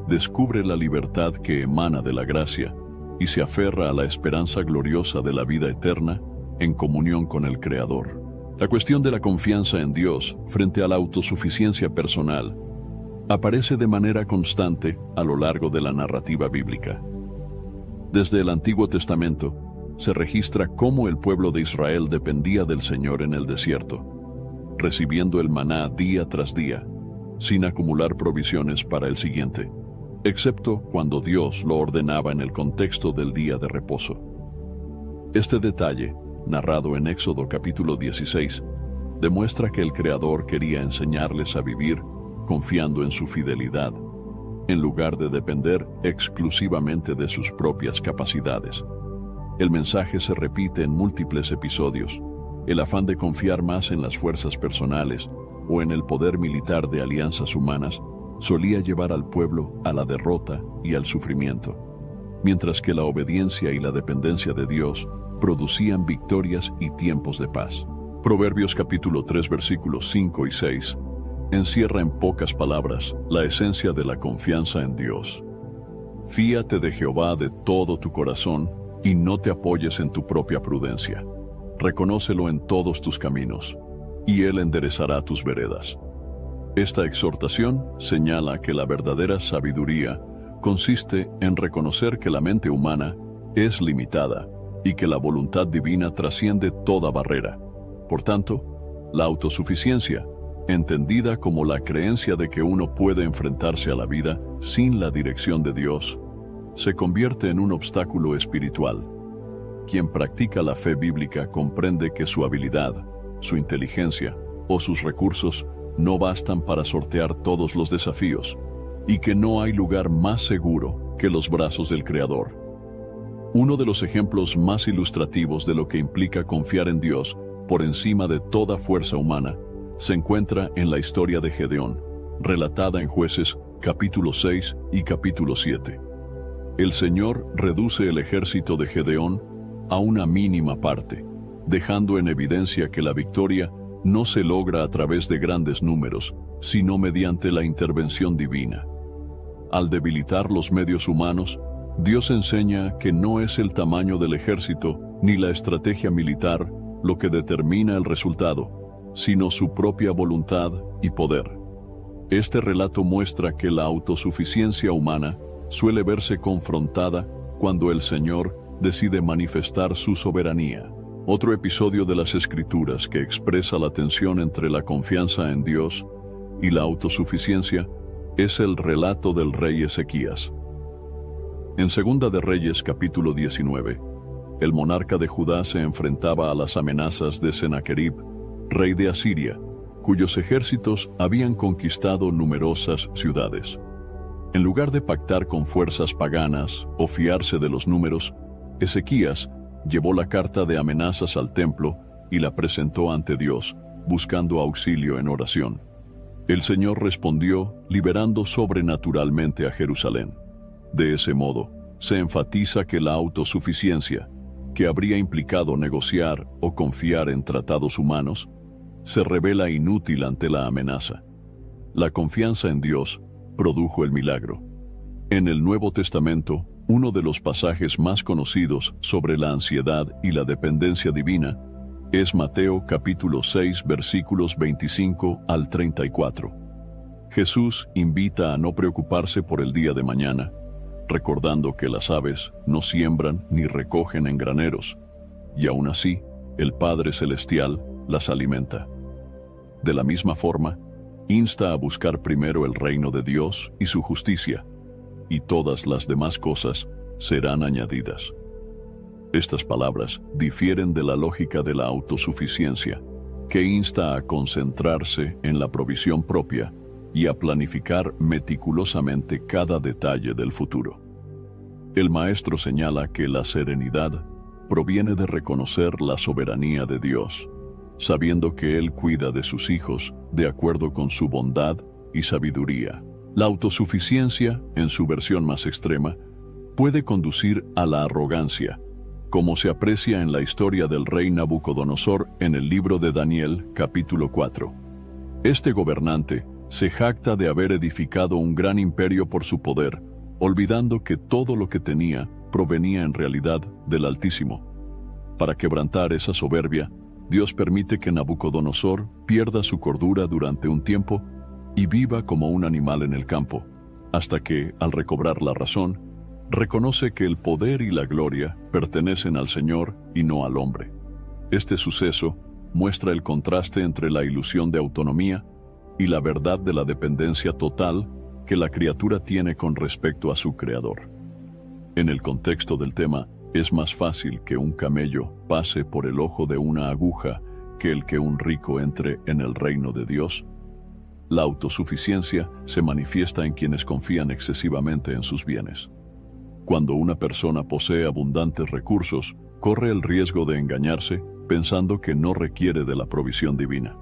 descubre la libertad que emana de la gracia y se aferra a la esperanza gloriosa de la vida eterna en comunión con el Creador. La cuestión de la confianza en Dios frente a la autosuficiencia personal aparece de manera constante a lo largo de la narrativa bíblica. Desde el Antiguo Testamento se registra cómo el pueblo de Israel dependía del Señor en el desierto, recibiendo el maná día tras día, sin acumular provisiones para el siguiente. excepto cuando Dios lo ordenaba en el contexto del día de reposo. Este detalle, narrado en Éxodo capítulo 16, demuestra que el Creador quería enseñarles a vivir confiando en su fidelidad, en lugar de depender exclusivamente de sus propias capacidades. El mensaje se repite en múltiples episodios. El afán de confiar más en las fuerzas personales o en el poder militar de alianzas humanas solía llevar al pueblo a la derrota y al sufrimiento, mientras que la obediencia y la dependencia de Dios producían victorias y tiempos de paz. Proverbios capítulo 3 versículos 5 y 6 encierra en pocas palabras la esencia de la confianza en Dios. Fíate de Jehová de todo tu corazón y no te apoyes en tu propia prudencia. Reconócelo en todos tus caminos, y Él enderezará tus veredas. Esta exhortación señala que la verdadera sabiduría consiste en reconocer que la mente humana es limitada y que la voluntad divina trasciende toda barrera. Por tanto, la autosuficiencia, entendida como la creencia de que uno puede enfrentarse a la vida sin la dirección de Dios, se convierte en un obstáculo espiritual. Quien practica la fe bíblica comprende que su habilidad, su inteligencia o sus recursos no bastan para sortear todos los desafíos, y que no hay lugar más seguro que los brazos del Creador. Uno de los ejemplos más ilustrativos de lo que implica confiar en Dios por encima de toda fuerza humana se encuentra en la historia de Gedeón, relatada en Jueces capítulo 6 y capítulo 7. El Señor reduce el ejército de Gedeón a una mínima parte, dejando en evidencia que la victoria no se logra a través de grandes números, sino mediante la intervención divina. Al debilitar los medios humanos, Dios enseña que no es el tamaño del ejército ni la estrategia militar lo que determina el resultado, sino su propia voluntad y poder. Este relato muestra que la autosuficiencia humana suele verse confrontada cuando el Señor decide manifestar su soberanía. Otro episodio de las Escrituras que expresa la tensión entre la confianza en Dios y la autosuficiencia es el relato del rey Ezequías. En Segunda de Reyes capítulo 19, el monarca de Judá se enfrentaba a las amenazas de Sennacherib, rey de Asiria, cuyos ejércitos habían conquistado numerosas ciudades. En lugar de pactar con fuerzas paganas o fiarse de los números, Ezequías llevó la carta de amenazas al templo y la presentó ante Dios, buscando auxilio en oración. El Señor respondió, liberando sobrenaturalmente a Jerusalén. De ese modo, se enfatiza que la autosuficiencia, que habría implicado negociar o confiar en tratados humanos, se revela inútil ante la amenaza. La confianza en Dios produjo el milagro. En el Nuevo Testamento, uno de los pasajes más conocidos sobre la ansiedad y la dependencia divina es Mateo capítulo 6 versículos 25 al 34. Jesús invita a no preocuparse por el día de mañana, recordando que las aves no siembran ni recogen en graneros, y aún así, el Padre Celestial las alimenta. De la misma forma, insta a buscar primero el reino de Dios y su justicia, y todas las demás cosas serán añadidas. Estas palabras difieren de la lógica de la autosuficiencia, que insta a concentrarse en la provisión propia y a planificar meticulosamente cada detalle del futuro. El maestro señala que la serenidad proviene de reconocer la soberanía de Dios, sabiendo que Él cuida de sus hijos de acuerdo con su bondad y sabiduría. La autosuficiencia, en su versión más extrema, puede conducir a la arrogancia, como se aprecia en la historia del rey Nabucodonosor en el libro de Daniel, capítulo 4. Este gobernante se jacta de haber edificado un gran imperio por su poder, olvidando que todo lo que tenía provenía en realidad del Altísimo. Para quebrantar esa soberbia, Dios permite que Nabucodonosor pierda su cordura durante un tiempo y viva como un animal en el campo, hasta que, al recobrar la razón, reconoce que el poder y la gloria pertenecen al Señor y no al hombre. Este suceso muestra el contraste entre la ilusión de autonomía y la verdad de la dependencia total que la criatura tiene con respecto a su creador. En el contexto del tema, es más fácil que un camello pase por el ojo de una aguja que el que un rico entre en el reino de Dios. La autosuficiencia se manifiesta en quienes confían excesivamente en sus bienes. Cuando una persona posee abundantes recursos, corre el riesgo de engañarse pensando que no requiere de la provisión divina.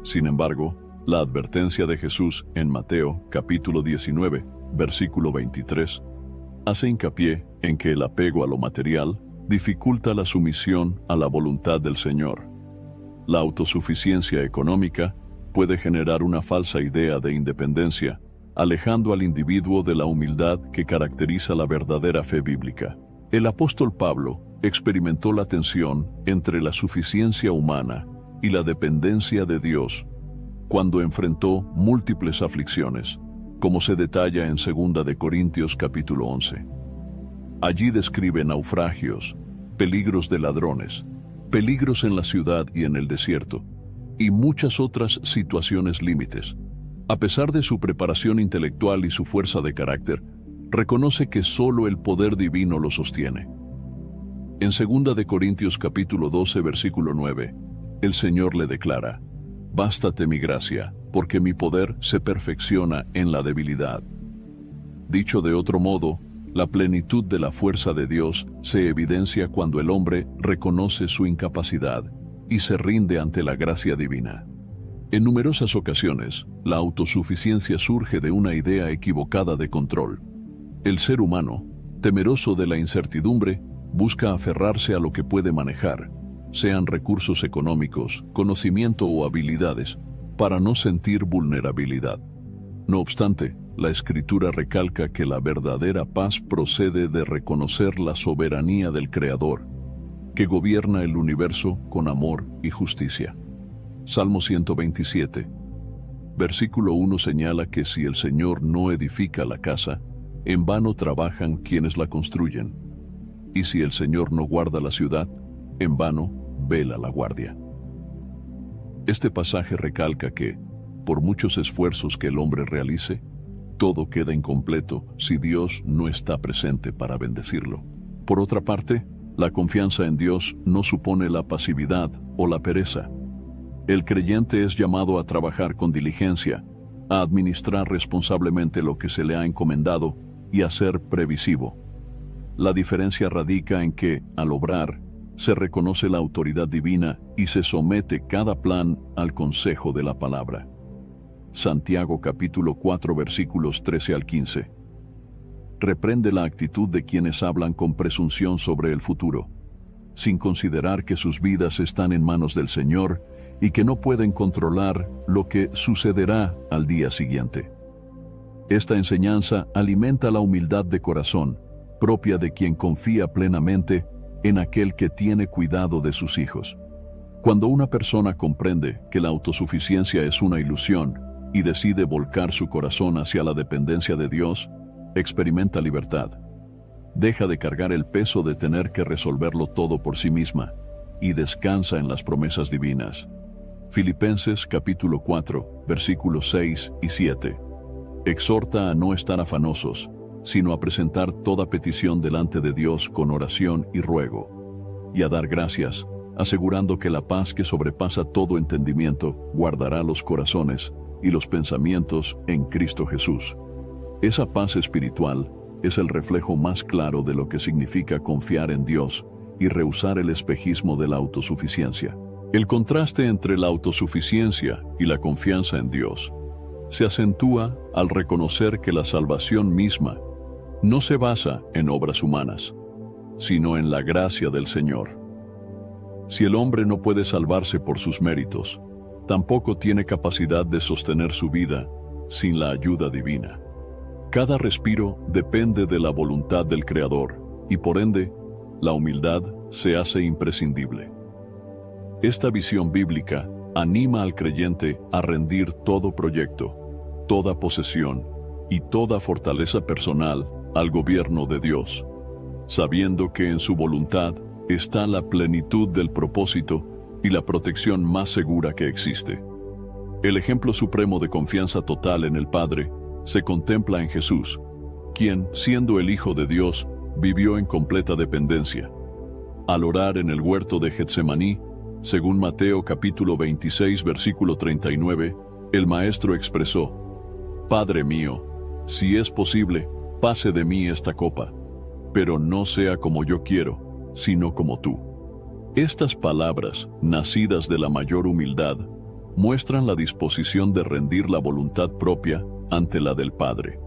Sin embargo, la advertencia de Jesús en Mateo capítulo 19, versículo 23, hace hincapié en que el apego a lo material dificulta la sumisión a la voluntad del Señor. La autosuficiencia económica puede generar una falsa idea de independencia, alejando al individuo de la humildad que caracteriza la verdadera fe bíblica. El apóstol Pablo experimentó la tensión entre la suficiencia humana y la dependencia de Dios cuando enfrentó múltiples aflicciones, como se detalla en 2 de Corintios capítulo 11. Allí describe naufragios, peligros de ladrones, peligros en la ciudad y en el desierto, y muchas otras situaciones límites. A pesar de su preparación intelectual y su fuerza de carácter, reconoce que solo el poder divino lo sostiene. En 2 de Corintios capítulo 12, versículo 9, el Señor le declara: «Bástate mi gracia, porque mi poder se perfecciona en la debilidad». Dicho de otro modo, la plenitud de la fuerza de Dios se evidencia cuando el hombre reconoce su incapacidad y se rinde ante la gracia divina. En numerosas ocasiones, la autosuficiencia surge de una idea equivocada de control. El ser humano, temeroso de la incertidumbre, busca aferrarse a lo que puede manejar, sean recursos económicos, conocimiento o habilidades, para no sentir vulnerabilidad. No obstante, la Escritura recalca que la verdadera paz procede de reconocer la soberanía del Creador, que gobierna el universo con amor y justicia. Salmo 127, versículo 1 señala que si el Señor no edifica la casa, en vano trabajan quienes la construyen. Y si el Señor no guarda la ciudad, en vano vela la guardia. Este pasaje recalca que, por muchos esfuerzos que el hombre realice, todo queda incompleto si Dios no está presente para bendecirlo. Por otra parte, la confianza en Dios no supone la pasividad o la pereza. El creyente es llamado a trabajar con diligencia, a administrar responsablemente lo que se le ha encomendado y a ser previsivo. La diferencia radica en que, al obrar, se reconoce la autoridad divina y se somete cada plan al consejo de la palabra. Santiago capítulo 4 versículos 13 al 15. Reprende la actitud de quienes hablan con presunción sobre el futuro, sin considerar que sus vidas están en manos del Señor y que no pueden controlar lo que sucederá al día siguiente. Esta enseñanza alimenta la humildad de corazón, propia de quien confía plenamente en aquel que tiene cuidado de sus hijos. Cuando una persona comprende que la autosuficiencia es una ilusión y decide volcar su corazón hacia la dependencia de Dios, experimenta libertad. Deja de cargar el peso de tener que resolverlo todo por sí misma y descansa en las promesas divinas. Filipenses capítulo 4, versículos 6 y 7. Exhorta a no estar afanosos, sino a presentar toda petición delante de Dios con oración y ruego, y a dar gracias, asegurando que la paz que sobrepasa todo entendimiento guardará los corazones y los pensamientos en Cristo Jesús. Esa paz espiritual es el reflejo más claro de lo que significa confiar en Dios y rehusar el espejismo de la autosuficiencia. El contraste entre la autosuficiencia y la confianza en Dios se acentúa al reconocer que la salvación misma no se basa en obras humanas, sino en la gracia del Señor. Si el hombre no puede salvarse por sus méritos, tampoco tiene capacidad de sostener su vida sin la ayuda divina. Cada respiro depende de la voluntad del Creador y por ende, la humildad se hace imprescindible. Esta visión bíblica anima al creyente a rendir todo proyecto, toda posesión y toda fortaleza personal al gobierno de Dios, sabiendo que en su voluntad está la plenitud del propósito y la protección más segura que existe. El ejemplo supremo de confianza total en el Padre se contempla en Jesús, quien, siendo el Hijo de Dios, vivió en completa dependencia. Al orar en el huerto de Getsemaní, según Mateo capítulo 26, versículo 39, el Maestro expresó: «Padre mío, si es posible, pase de mí esta copa, pero no sea como yo quiero, sino como tú». Estas palabras, nacidas de la mayor humildad, muestran la disposición de rendir la voluntad propia ante la del Padre,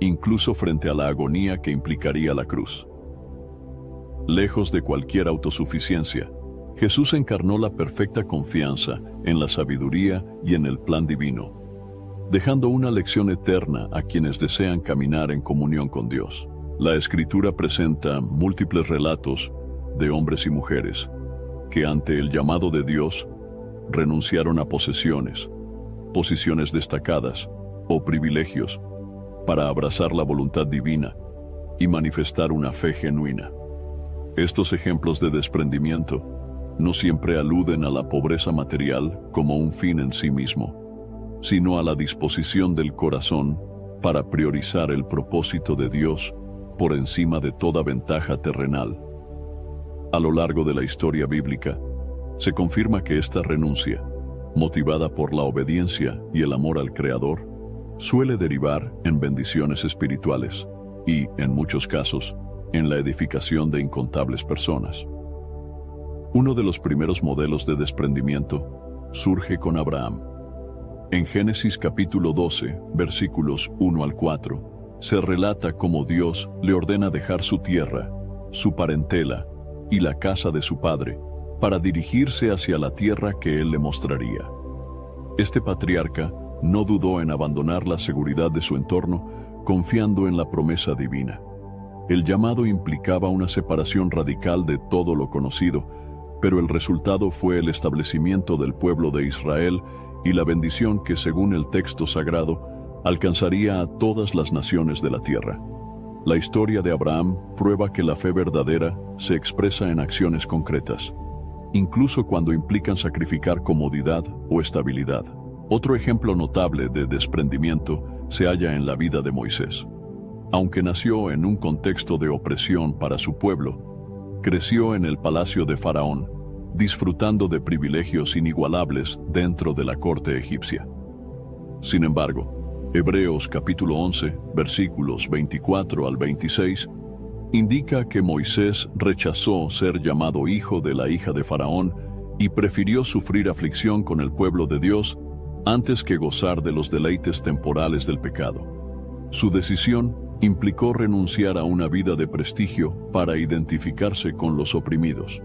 incluso frente a la agonía que implicaría la cruz. Lejos de cualquier autosuficiencia, Jesús encarnó la perfecta confianza en la sabiduría y en el plan divino, dejando una lección eterna a quienes desean caminar en comunión con Dios. La Escritura presenta múltiples relatos de hombres y mujeres que ante el llamado de Dios renunciaron a posesiones, posiciones destacadas o privilegios para abrazar la voluntad divina y manifestar una fe genuina. Estos ejemplos de desprendimiento no siempre aluden a la pobreza material como un fin en sí mismo, sino a la disposición del corazón para priorizar el propósito de Dios por encima de toda ventaja terrenal. A lo largo de la historia bíblica, se confirma que esta renuncia, motivada por la obediencia y el amor al Creador, suele derivar en bendiciones espirituales y, en muchos casos, en la edificación de incontables personas. Uno de los primeros modelos de desprendimiento surge con Abraham. En Génesis capítulo 12, versículos 1 al 4, se relata cómo Dios le ordena dejar su tierra, su parentela y la casa de su padre para dirigirse hacia la tierra que él le mostraría. Este patriarca no dudó en abandonar la seguridad de su entorno, confiando en la promesa divina. El llamado implicaba una separación radical de todo lo conocido, pero el resultado fue el establecimiento del pueblo de Israel y la bendición que, según el texto sagrado, alcanzaría a todas las naciones de la tierra. La historia de Abraham prueba que la fe verdadera se expresa en acciones concretas, incluso cuando implican sacrificar comodidad o estabilidad. Otro ejemplo notable de desprendimiento se halla en la vida de Moisés. Aunque nació en un contexto de opresión para su pueblo, creció en el palacio de Faraón, disfrutando de privilegios inigualables dentro de la corte egipcia. Sin embargo, Hebreos capítulo 11, versículos 24 al 26, indica que Moisés rechazó ser llamado hijo de la hija de Faraón y prefirió sufrir aflicción con el pueblo de Dios antes que gozar de los deleites temporales del pecado. Su decisión implicó renunciar a una vida de prestigio para identificarse con los oprimidos,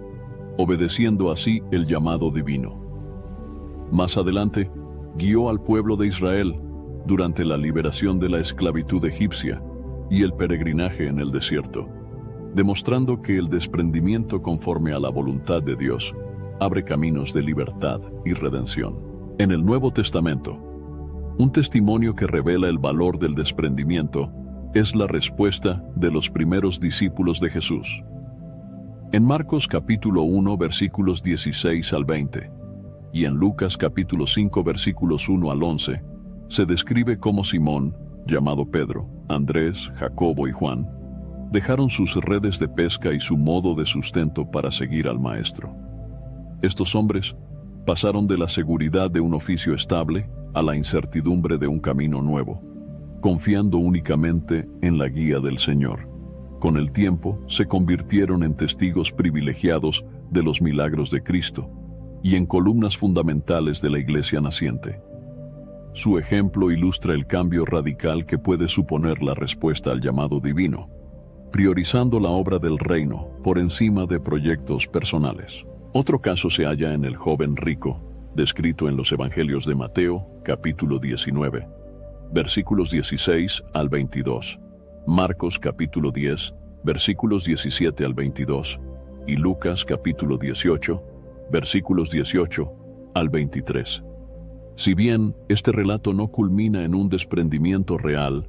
obedeciendo así el llamado divino. Más adelante, guió al pueblo de Israel durante la liberación de la esclavitud egipcia y el peregrinaje en el desierto, demostrando que el desprendimiento conforme a la voluntad de Dios abre caminos de libertad y redención. En el Nuevo Testamento, un testimonio que revela el valor del desprendimiento es la respuesta de los primeros discípulos de Jesús. En Marcos capítulo 1 versículos 16 al 20 y en Lucas capítulo 5 versículos 1 al 11 se describe cómo Simón, llamado Pedro, Andrés, Jacobo y Juan, dejaron sus redes de pesca y su modo de sustento para seguir al Maestro. Estos hombres pasaron de la seguridad de un oficio estable a la incertidumbre de un camino nuevo, confiando únicamente en la guía del Señor. Con el tiempo, se convirtieron en testigos privilegiados de los milagros de Cristo y en columnas fundamentales de la Iglesia naciente. Su ejemplo ilustra el cambio radical que puede suponer la respuesta al llamado divino, priorizando la obra del reino por encima de proyectos personales. Otro caso se halla en el joven rico, descrito en los Evangelios de Mateo, capítulo 19, versículos 16 al 22, Marcos capítulo 10, versículos 17 al 22, y Lucas capítulo 18, versículos 18 al 23. Si bien este relato no culmina en un desprendimiento real,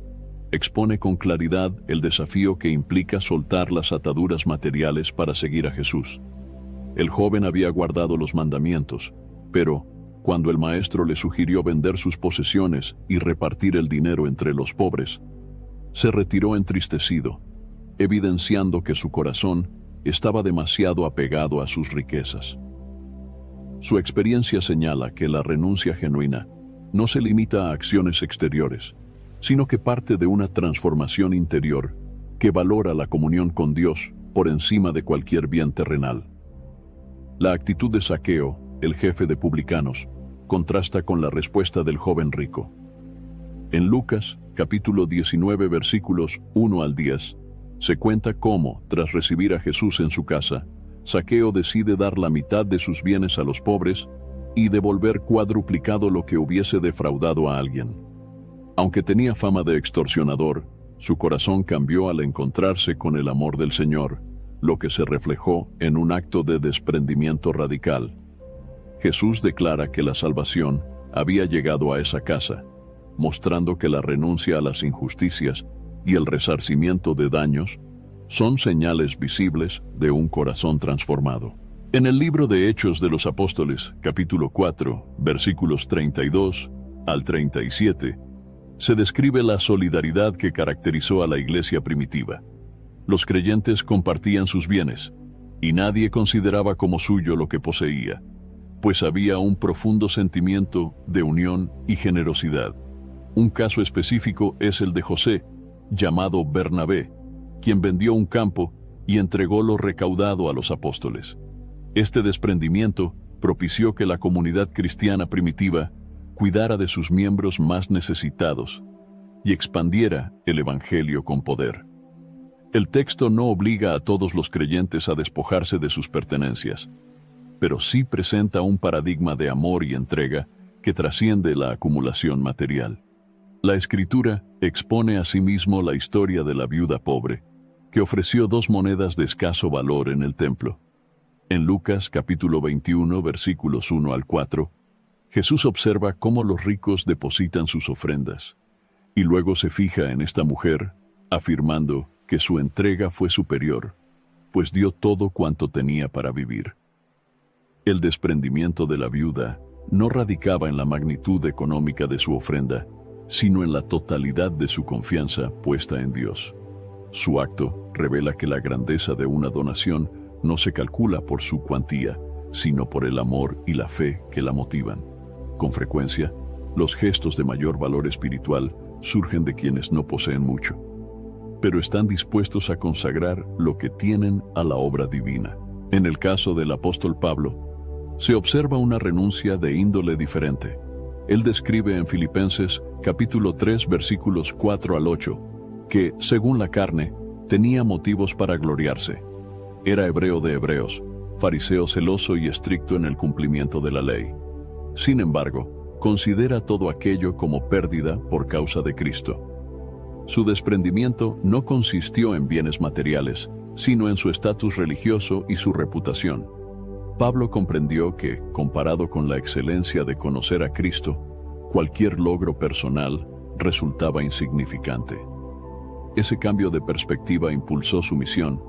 expone con claridad el desafío que implica soltar las ataduras materiales para seguir a Jesús. El joven había guardado los mandamientos, pero, cuando el maestro le sugirió vender sus posesiones y repartir el dinero entre los pobres, se retiró entristecido, evidenciando que su corazón estaba demasiado apegado a sus riquezas. Su experiencia señala que la renuncia genuina no se limita a acciones exteriores, sino que parte de una transformación interior que valora la comunión con Dios por encima de cualquier bien terrenal. La actitud de Zaqueo, el jefe de publicanos, contrasta con la respuesta del joven rico. En Lucas, capítulo 19, versículos 1 al 10, se cuenta cómo, tras recibir a Jesús en su casa, Zaqueo decide dar la mitad de sus bienes a los pobres y devolver cuadruplicado lo que hubiese defraudado a alguien. Aunque tenía fama de extorsionador, su corazón cambió al encontrarse con el amor del Señor, lo que se reflejó en un acto de desprendimiento radical. Jesús declara que la salvación había llegado a esa casa, mostrando que la renuncia a las injusticias y el resarcimiento de daños son señales visibles de un corazón transformado. En el libro de Hechos de los Apóstoles, capítulo 4, versículos 32 al 37, se describe la solidaridad que caracterizó a la iglesia primitiva. Los creyentes compartían sus bienes, y nadie consideraba como suyo lo que poseía, pues había un profundo sentimiento de unión y generosidad. Un caso específico es el de José, llamado Bernabé, quien vendió un campo y entregó lo recaudado a los apóstoles. Este desprendimiento propició que la comunidad cristiana primitiva cuidara de sus miembros más necesitados y expandiera el evangelio con poder. El texto no obliga a todos los creyentes a despojarse de sus pertenencias, pero sí presenta un paradigma de amor y entrega que trasciende la acumulación material. La Escritura expone asimismo la historia de la viuda pobre, que ofreció 2 monedas de escaso valor en el templo. En Lucas capítulo 21, versículos 1 al 4, Jesús observa cómo los ricos depositan sus ofrendas, y luego se fija en esta mujer, afirmando que su entrega fue superior, pues dio todo cuanto tenía para vivir. El desprendimiento de la viuda no radicaba en la magnitud económica de su ofrenda, sino en la totalidad de su confianza puesta en Dios. Su acto revela que la grandeza de una donación no se calcula por su cuantía, sino por el amor y la fe que la motivan. Con frecuencia, los gestos de mayor valor espiritual surgen de quienes no poseen mucho, pero están dispuestos a consagrar lo que tienen a la obra divina. En el caso del apóstol Pablo, se observa una renuncia de índole diferente. Él describe en Filipenses capítulo 3 versículos 4 al 8 que, según la carne, tenía motivos para gloriarse. Era hebreo de hebreos, fariseo celoso y estricto en el cumplimiento de la ley. Sin embargo, considera todo aquello como pérdida por causa de Cristo. Su desprendimiento no consistió en bienes materiales, sino en su estatus religioso y su reputación. Pablo comprendió que, comparado con la excelencia de conocer a Cristo, cualquier logro personal resultaba insignificante. Ese cambio de perspectiva impulsó su misión,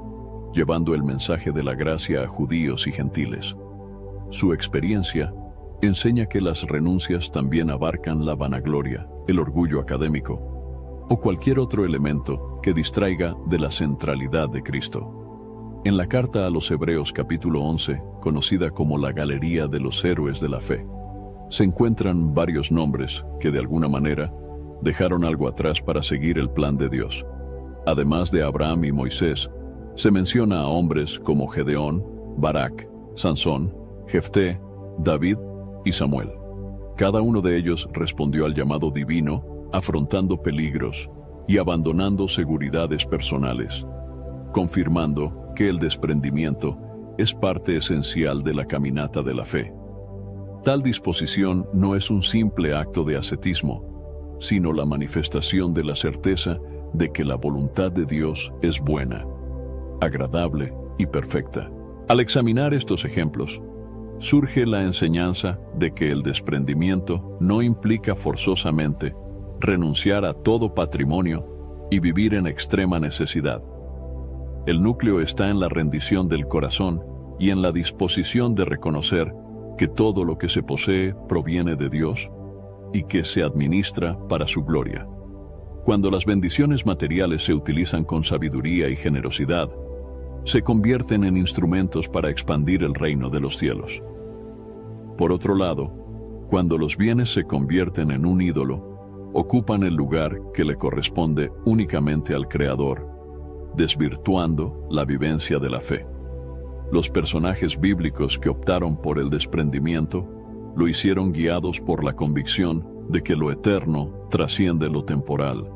llevando el mensaje de la gracia a judíos y gentiles. Su experiencia enseña que las renuncias también abarcan la vanagloria, el orgullo académico, o cualquier otro elemento que distraiga de la centralidad de Cristo. En la carta a los Hebreos capítulo 11, conocida como la Galería de los Héroes de la Fe, se encuentran varios nombres que de alguna manera dejaron algo atrás para seguir el plan de Dios. Además de Abraham y Moisés, se menciona a hombres como Gedeón, Barak, Sansón, Jefté, David y Samuel. Cada uno de ellos respondió al llamado divino, afrontando peligros y abandonando seguridades personales, confirmando que el desprendimiento es parte esencial de la caminata de la fe. Tal disposición no es un simple acto de ascetismo, sino la manifestación de la certeza de que la voluntad de Dios es buena, agradable y perfecta. Al examinar estos ejemplos, surge la enseñanza de que el desprendimiento no implica forzosamente renunciar a todo patrimonio y vivir en extrema necesidad. El núcleo está en la rendición del corazón y en la disposición de reconocer que todo lo que se posee proviene de Dios y que se administra para su gloria. Cuando las bendiciones materiales se utilizan con sabiduría y generosidad, se convierten en instrumentos para expandir el reino de los cielos. Por otro lado, cuando los bienes se convierten en un ídolo, ocupan el lugar que le corresponde únicamente al Creador, desvirtuando la vivencia de la fe. Los personajes bíblicos que optaron por el desprendimiento lo hicieron guiados por la convicción de que lo eterno trasciende lo temporal.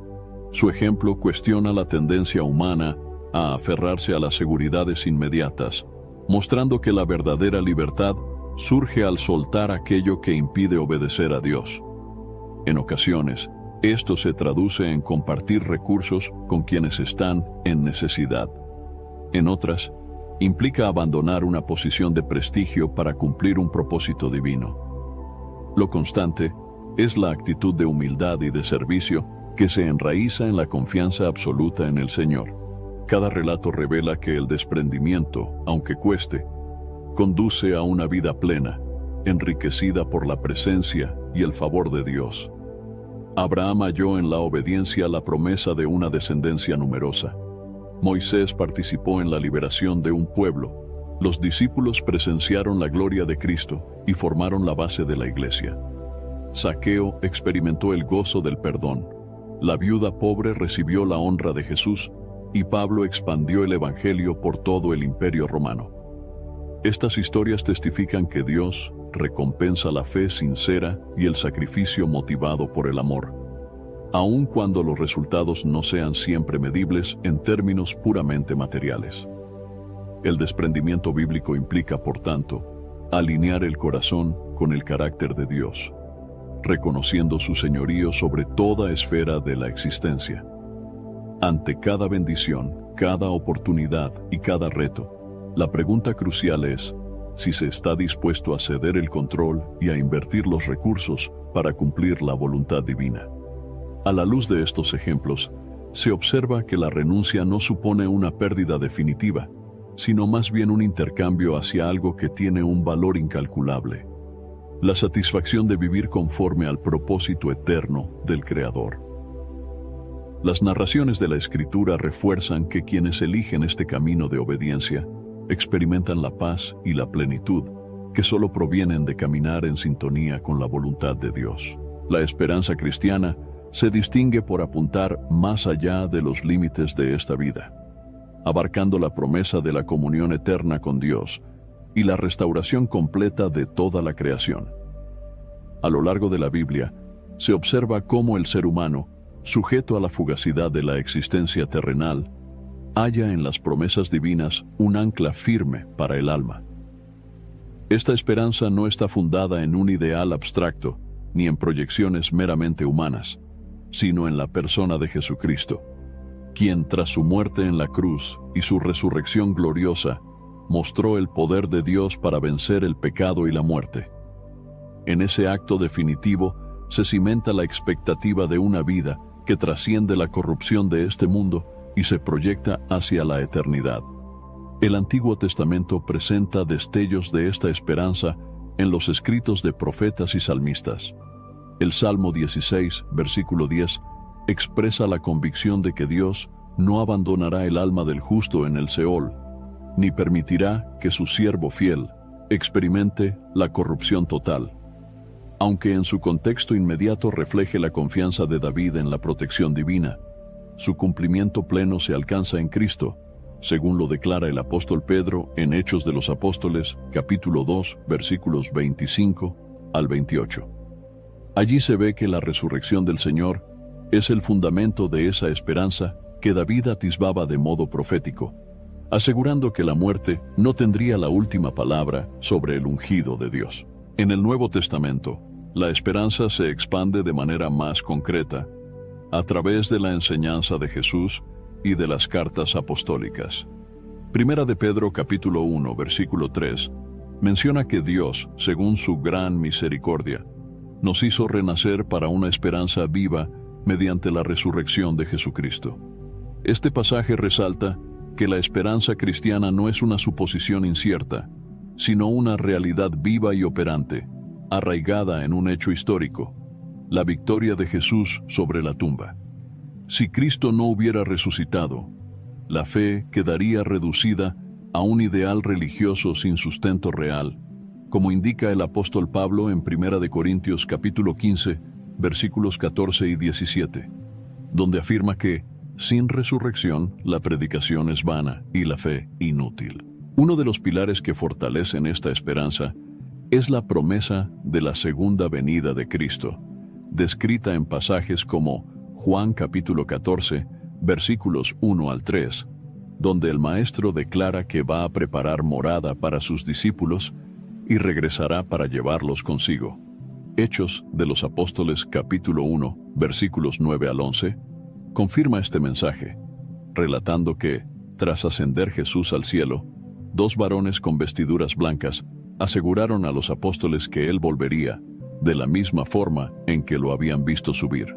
Su ejemplo cuestiona la tendencia humana a aferrarse a las seguridades inmediatas, mostrando que la verdadera libertad surge al soltar aquello que impide obedecer a Dios. En ocasiones, esto se traduce en compartir recursos con quienes están en necesidad. En otras, implica abandonar una posición de prestigio para cumplir un propósito divino. Lo constante es la actitud de humildad y de servicio que se enraiza en la confianza absoluta en el Señor. Cada relato revela que el desprendimiento, aunque cueste, conduce a una vida plena, enriquecida por la presencia y el favor de Dios. Abraham halló en la obediencia la promesa de una descendencia numerosa. Moisés participó en la liberación de un pueblo. Los discípulos presenciaron la gloria de Cristo y formaron la base de la iglesia. Zaqueo experimentó el gozo del perdón. La viuda pobre recibió la honra de Jesús y Pablo expandió el evangelio por todo el imperio romano. Estas historias testifican que Dios recompensa la fe sincera y el sacrificio motivado por el amor, aun cuando los resultados no sean siempre medibles en términos puramente materiales. El desprendimiento bíblico implica, por tanto, alinear el corazón con el carácter de Dios, reconociendo su señorío sobre toda esfera de la existencia. Ante cada bendición, cada oportunidad y cada reto, la pregunta crucial es si se está dispuesto a ceder el control y a invertir los recursos para cumplir la voluntad divina. A la luz de estos ejemplos, se observa que la renuncia no supone una pérdida definitiva, sino más bien un intercambio hacia algo que tiene un valor incalculable: la satisfacción de vivir conforme al propósito eterno del Creador. Las narraciones de la Escritura refuerzan que quienes eligen este camino de obediencia experimentan la paz y la plenitud que solo provienen de caminar en sintonía con la voluntad de Dios. La esperanza cristiana se distingue por apuntar más allá de los límites de esta vida, abarcando la promesa de la comunión eterna con Dios y la restauración completa de toda la creación. A lo largo de la Biblia, se observa cómo el ser humano, sujeto a la fugacidad de la existencia terrenal, halla en las promesas divinas un ancla firme para el alma. Esta esperanza no está fundada en un ideal abstracto ni en proyecciones meramente humanas, sino en la persona de Jesucristo, quien tras su muerte en la cruz y su resurrección gloriosa, mostró el poder de Dios para vencer el pecado y la muerte. En ese acto definitivo se cimenta la expectativa de una vida que trasciende la corrupción de este mundo y se proyecta hacia la eternidad. El Antiguo Testamento presenta destellos de esta esperanza en los escritos de profetas y salmistas. El Salmo 16, versículo 10, expresa la convicción de que Dios no abandonará el alma del justo en el Seol, ni permitirá que su siervo fiel experimente la corrupción total. Aunque en su contexto inmediato refleje la confianza de David en la protección divina, su cumplimiento pleno se alcanza en Cristo, según lo declara el apóstol Pedro en Hechos de los Apóstoles, capítulo 2, versículos 25 al 28. Allí se ve que la resurrección del Señor es el fundamento de esa esperanza que David atisbaba de modo profético, asegurando que la muerte no tendría la última palabra sobre el ungido de Dios. En el Nuevo Testamento, la esperanza se expande de manera más concreta a través de la enseñanza de Jesús y de las cartas apostólicas. Primera de Pedro capítulo 1, versículo 3, menciona que Dios, según su gran misericordia, nos hizo renacer para una esperanza viva mediante la resurrección de Jesucristo. Este pasaje resalta que la esperanza cristiana no es una suposición incierta, sino una realidad viva y operante, arraigada en un hecho histórico, la victoria de Jesús sobre la tumba. Si Cristo no hubiera resucitado, la fe quedaría reducida a un ideal religioso sin sustento real, como indica el apóstol Pablo en 1 Corintios capítulo 15, versículos 14 y 17, donde afirma que, sin resurrección, la predicación es vana y la fe inútil. Uno de los pilares que fortalecen esta esperanza es la promesa de la segunda venida de Cristo, descrita en pasajes como Juan capítulo 14, versículos 1 al 3, donde el Maestro declara que va a preparar morada para sus discípulos y regresará para llevarlos consigo. Hechos de los Apóstoles capítulo 1, versículos 9 al 11, confirma este mensaje, relatando que, tras ascender Jesús al cielo, 2 varones con vestiduras blancas aseguraron a los apóstoles que él volvería, de la misma forma en que lo habían visto subir.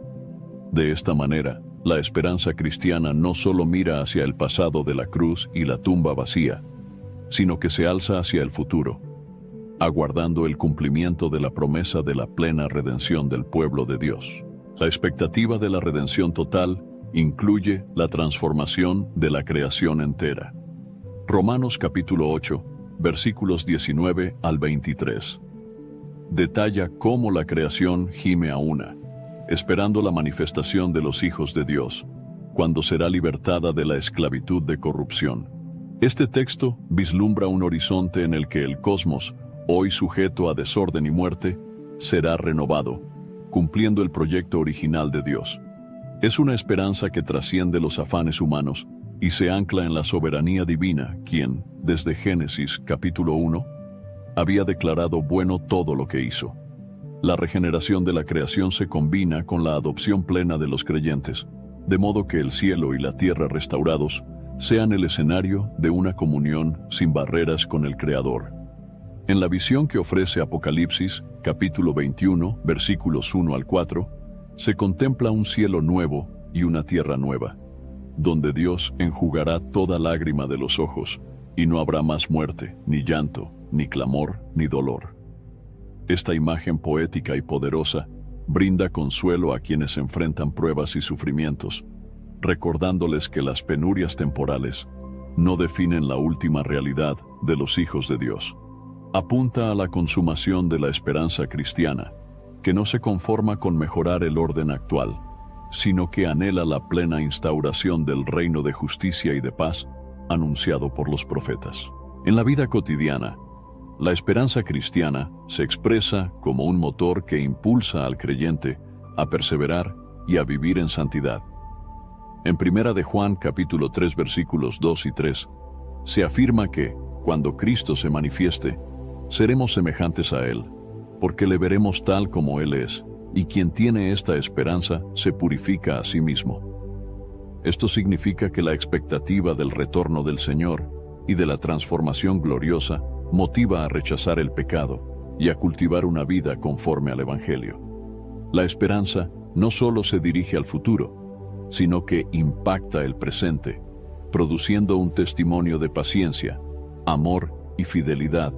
De esta manera, la esperanza cristiana no solo mira hacia el pasado de la cruz y la tumba vacía, sino que se alza hacia el futuro, aguardando el cumplimiento de la promesa de la plena redención del pueblo de Dios. La expectativa de la redención total incluye la transformación de la creación entera. Romanos capítulo 8, versículos 19 al 23. Detalla cómo la creación gime a una, esperando la manifestación de los hijos de Dios, cuando será libertada de la esclavitud de corrupción. Este texto vislumbra un horizonte en el que el cosmos, hoy sujeto a desorden y muerte, será renovado, cumpliendo el proyecto original de Dios. Es una esperanza que trasciende los afanes humanos y se ancla en la soberanía divina, quien, desde Génesis capítulo 1, había declarado bueno todo lo que hizo. La regeneración de la creación se combina con la adopción plena de los creyentes, de modo que el cielo y la tierra restaurados sean el escenario de una comunión sin barreras con el Creador. En la visión que ofrece Apocalipsis, capítulo 21, versículos 1 al 4, se contempla un cielo nuevo y una tierra nueva, donde Dios enjugará toda lágrima de los ojos, y no habrá más muerte, ni llanto, ni clamor, ni dolor. Esta imagen poética y poderosa brinda consuelo a quienes enfrentan pruebas y sufrimientos, recordándoles que las penurias temporales no definen la última realidad de los hijos de Dios. Apunta a la consumación de la esperanza cristiana, que no se conforma con mejorar el orden actual, sino que anhela la plena instauración del reino de justicia y de paz anunciado por los profetas. En la vida cotidiana, la esperanza cristiana se expresa como un motor que impulsa al creyente a perseverar y a vivir en santidad. En 1 de Juan capítulo 3 versículos 2 y 3, se afirma que, cuando Cristo se manifieste, seremos semejantes a Él, porque le veremos tal como Él es, y quien tiene esta esperanza se purifica a sí mismo. Esto significa que la expectativa del retorno del Señor y de la transformación gloriosa motiva a rechazar el pecado y a cultivar una vida conforme al Evangelio. La esperanza no solo se dirige al futuro, sino que impacta el presente, produciendo un testimonio de paciencia, amor y fidelidad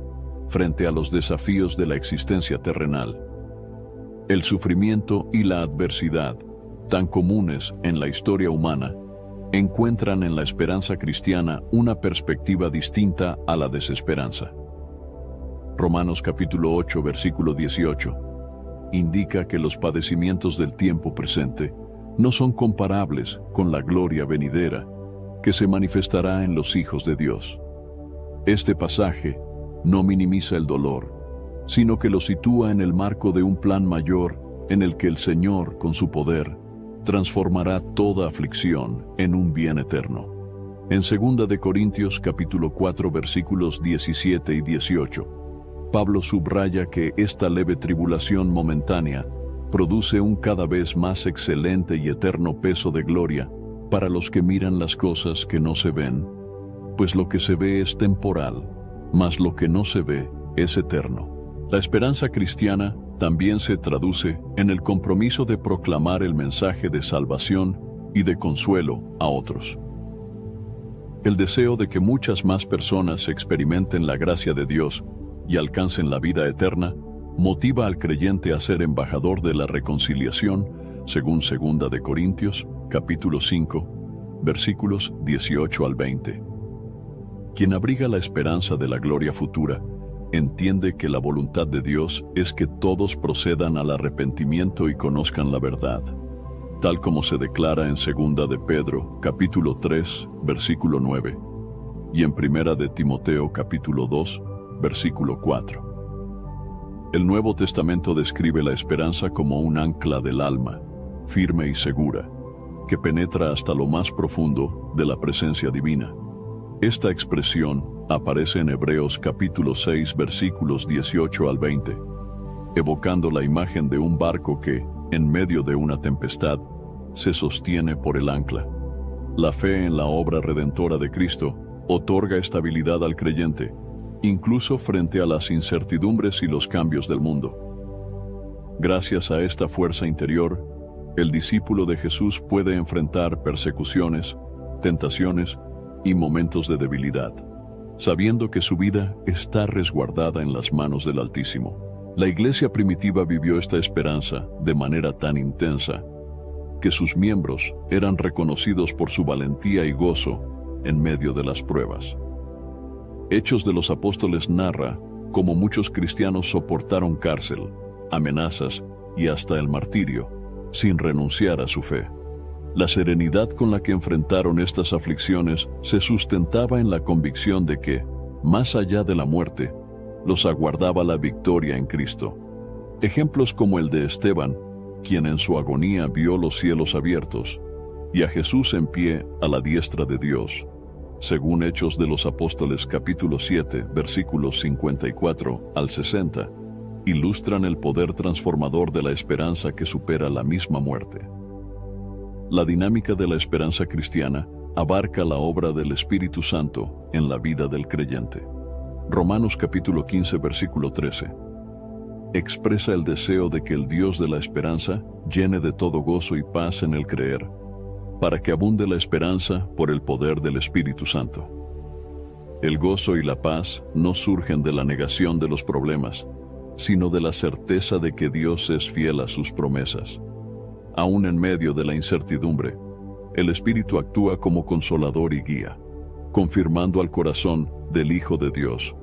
frente a los desafíos de la existencia terrenal. El sufrimiento y la adversidad, tan comunes en la historia humana, encuentran en la esperanza cristiana una perspectiva distinta a la desesperanza. Romanos capítulo 8, versículo 18, indica que los padecimientos del tiempo presente no son comparables con la gloria venidera que se manifestará en los hijos de Dios. Este pasaje no minimiza el dolor, sino que lo sitúa en el marco de un plan mayor en el que el Señor, con su poder, transformará toda aflicción en un bien eterno. En 2 de Corintios capítulo 4 versículos 17 y 18, Pablo subraya que esta leve tribulación momentánea produce un cada vez más excelente y eterno peso de gloria para los que miran las cosas que no se ven, pues lo que se ve es temporal, mas lo que no se ve es eterno. La esperanza cristiana también se traduce en el compromiso de proclamar el mensaje de salvación y de consuelo a otros. El deseo de que muchas más personas experimenten la gracia de Dios y alcancen la vida eterna motiva al creyente a ser embajador de la reconciliación, según 2 de Corintios, capítulo 5, versículos 18 al 20. Quien abriga la esperanza de la gloria futura, entiende que la voluntad de Dios es que todos procedan al arrepentimiento y conozcan la verdad, tal como se declara en 2 de Pedro, capítulo 3, versículo 9, y en 1 de Timoteo, capítulo 2, versículo 4. El Nuevo Testamento describe la esperanza como un ancla del alma, firme y segura, que penetra hasta lo más profundo de la presencia divina. Esta expresión aparece en Hebreos capítulo 6 versículos 18 al 20, evocando la imagen de un barco que, en medio de una tempestad, se sostiene por el ancla. La fe en la obra redentora de Cristo otorga estabilidad al creyente, incluso frente a las incertidumbres y los cambios del mundo. Gracias a esta fuerza interior, el discípulo de Jesús puede enfrentar persecuciones, tentaciones y momentos de debilidad, sabiendo que su vida está resguardada en las manos del Altísimo. La iglesia primitiva vivió esta esperanza de manera tan intensa que sus miembros eran reconocidos por su valentía y gozo en medio de las pruebas. Hechos de los Apóstoles narra cómo muchos cristianos soportaron cárcel, amenazas y hasta el martirio, sin renunciar a su fe. La serenidad con la que enfrentaron estas aflicciones se sustentaba en la convicción de que, más allá de la muerte, los aguardaba la victoria en Cristo. Ejemplos como el de Esteban, quien en su agonía vio los cielos abiertos, y a Jesús en pie a la diestra de Dios, según Hechos de los Apóstoles capítulo 7, versículos 54 al 60, ilustran el poder transformador de la esperanza que supera la misma muerte. La dinámica de la esperanza cristiana abarca la obra del Espíritu Santo en la vida del creyente. Romanos capítulo 15, versículo 13. Expresa el deseo de que el Dios de la esperanza llene de todo gozo y paz en el creer, para que abunde la esperanza por el poder del Espíritu Santo. El gozo y la paz no surgen de la negación de los problemas, sino de la certeza de que Dios es fiel a sus promesas. Aún en medio de la incertidumbre, el Espíritu actúa como consolador y guía, confirmando al corazón del Hijo de Dios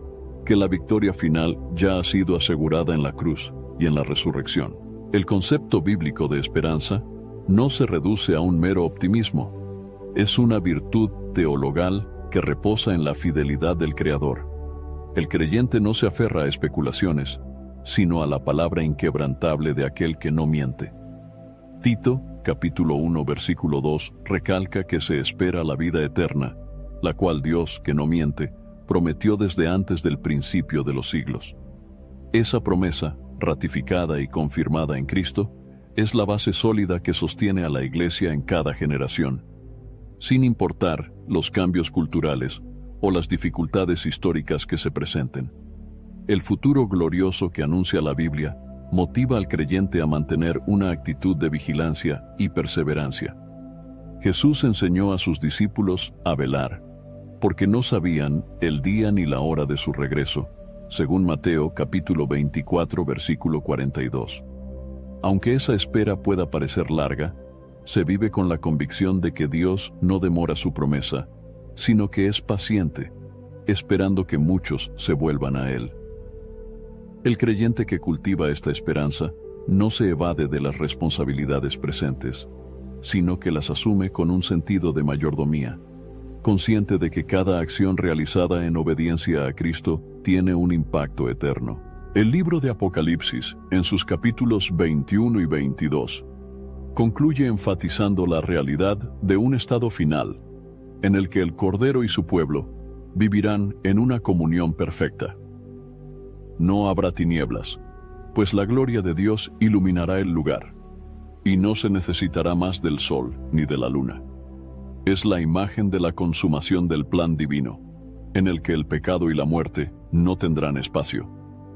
que la victoria final ya ha sido asegurada en la cruz y en la resurrección. El concepto bíblico de esperanza no se reduce a un mero optimismo. Es una virtud teologal que reposa en la fidelidad del Creador. El creyente no se aferra a especulaciones, sino a la palabra inquebrantable de aquel que no miente. Tito, capítulo 1, versículo 2, recalca que se espera la vida eterna, la cual Dios, que no miente, prometió desde antes del principio de los siglos. Esa promesa, ratificada y confirmada en Cristo, es la base sólida que sostiene a la Iglesia en cada generación, sin importar los cambios culturales o las dificultades históricas que se presenten. El futuro glorioso que anuncia la Biblia motiva al creyente a mantener una actitud de vigilancia y perseverancia. Jesús enseñó a sus discípulos a velar, porque no sabían el día ni la hora de su regreso, según Mateo capítulo 24, versículo 42. Aunque esa espera pueda parecer larga, se vive con la convicción de que Dios no demora su promesa, sino que es paciente, esperando que muchos se vuelvan a Él. El creyente que cultiva esta esperanza no se evade de las responsabilidades presentes, sino que las asume con un sentido de mayordomía, consciente de que cada acción realizada en obediencia a Cristo tiene un impacto eterno. El libro de Apocalipsis, en sus capítulos 21 y 22, concluye enfatizando la realidad de un estado final, en el que el Cordero y su pueblo vivirán en una comunión perfecta. No habrá tinieblas, pues la gloria de Dios iluminará el lugar, y no se necesitará más del sol ni de la luna. Es la imagen de la consumación del plan divino, en el que el pecado y la muerte no tendrán espacio,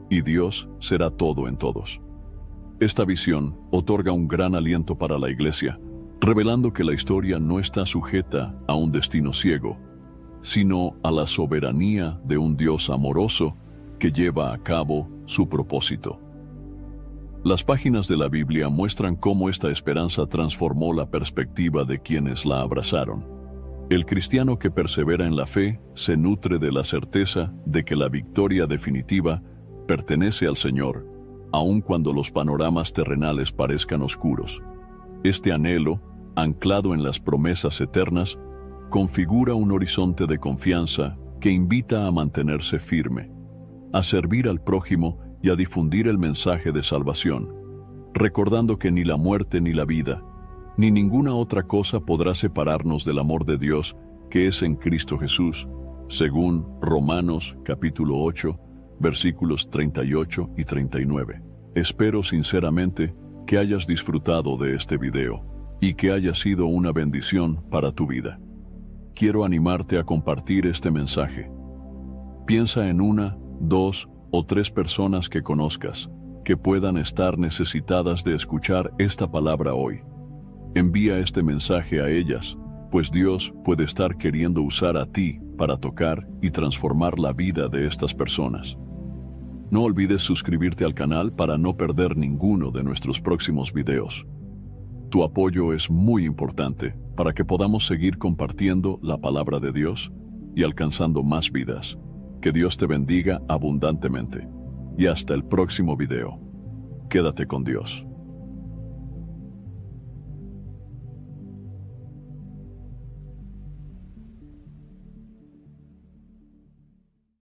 y Dios será todo en todos. Esta visión otorga un gran aliento para la Iglesia, revelando que la historia no está sujeta a un destino ciego, sino a la soberanía de un Dios amoroso que lleva a cabo su propósito. Las páginas de la Biblia muestran cómo esta esperanza transformó la perspectiva de quienes la abrazaron. El cristiano que persevera en la fe se nutre de la certeza de que la victoria definitiva pertenece al Señor, aun cuando los panoramas terrenales parezcan oscuros. Este anhelo, anclado en las promesas eternas, configura un horizonte de confianza que invita a mantenerse firme, a servir al prójimo y a difundir el mensaje de salvación, recordando que ni la muerte ni la vida, ni ninguna otra cosa podrá separarnos del amor de Dios que es en Cristo Jesús, según Romanos capítulo 8, versículos 38 y 39. Espero sinceramente que hayas disfrutado de este video y que haya sido una bendición para tu vida. Quiero animarte a compartir este mensaje. Piensa en 1, 2 o 3 personas que conozcas que puedan estar necesitadas de escuchar esta palabra hoy. Envía este mensaje a ellas, pues Dios puede estar queriendo usar a ti para tocar y transformar la vida de estas personas. No olvides suscribirte al canal para no perder ninguno de nuestros próximos videos. Tu apoyo es muy importante para que podamos seguir compartiendo la palabra de Dios y alcanzando más vidas. Que Dios te bendiga abundantemente. Y hasta el próximo video. Quédate con Dios.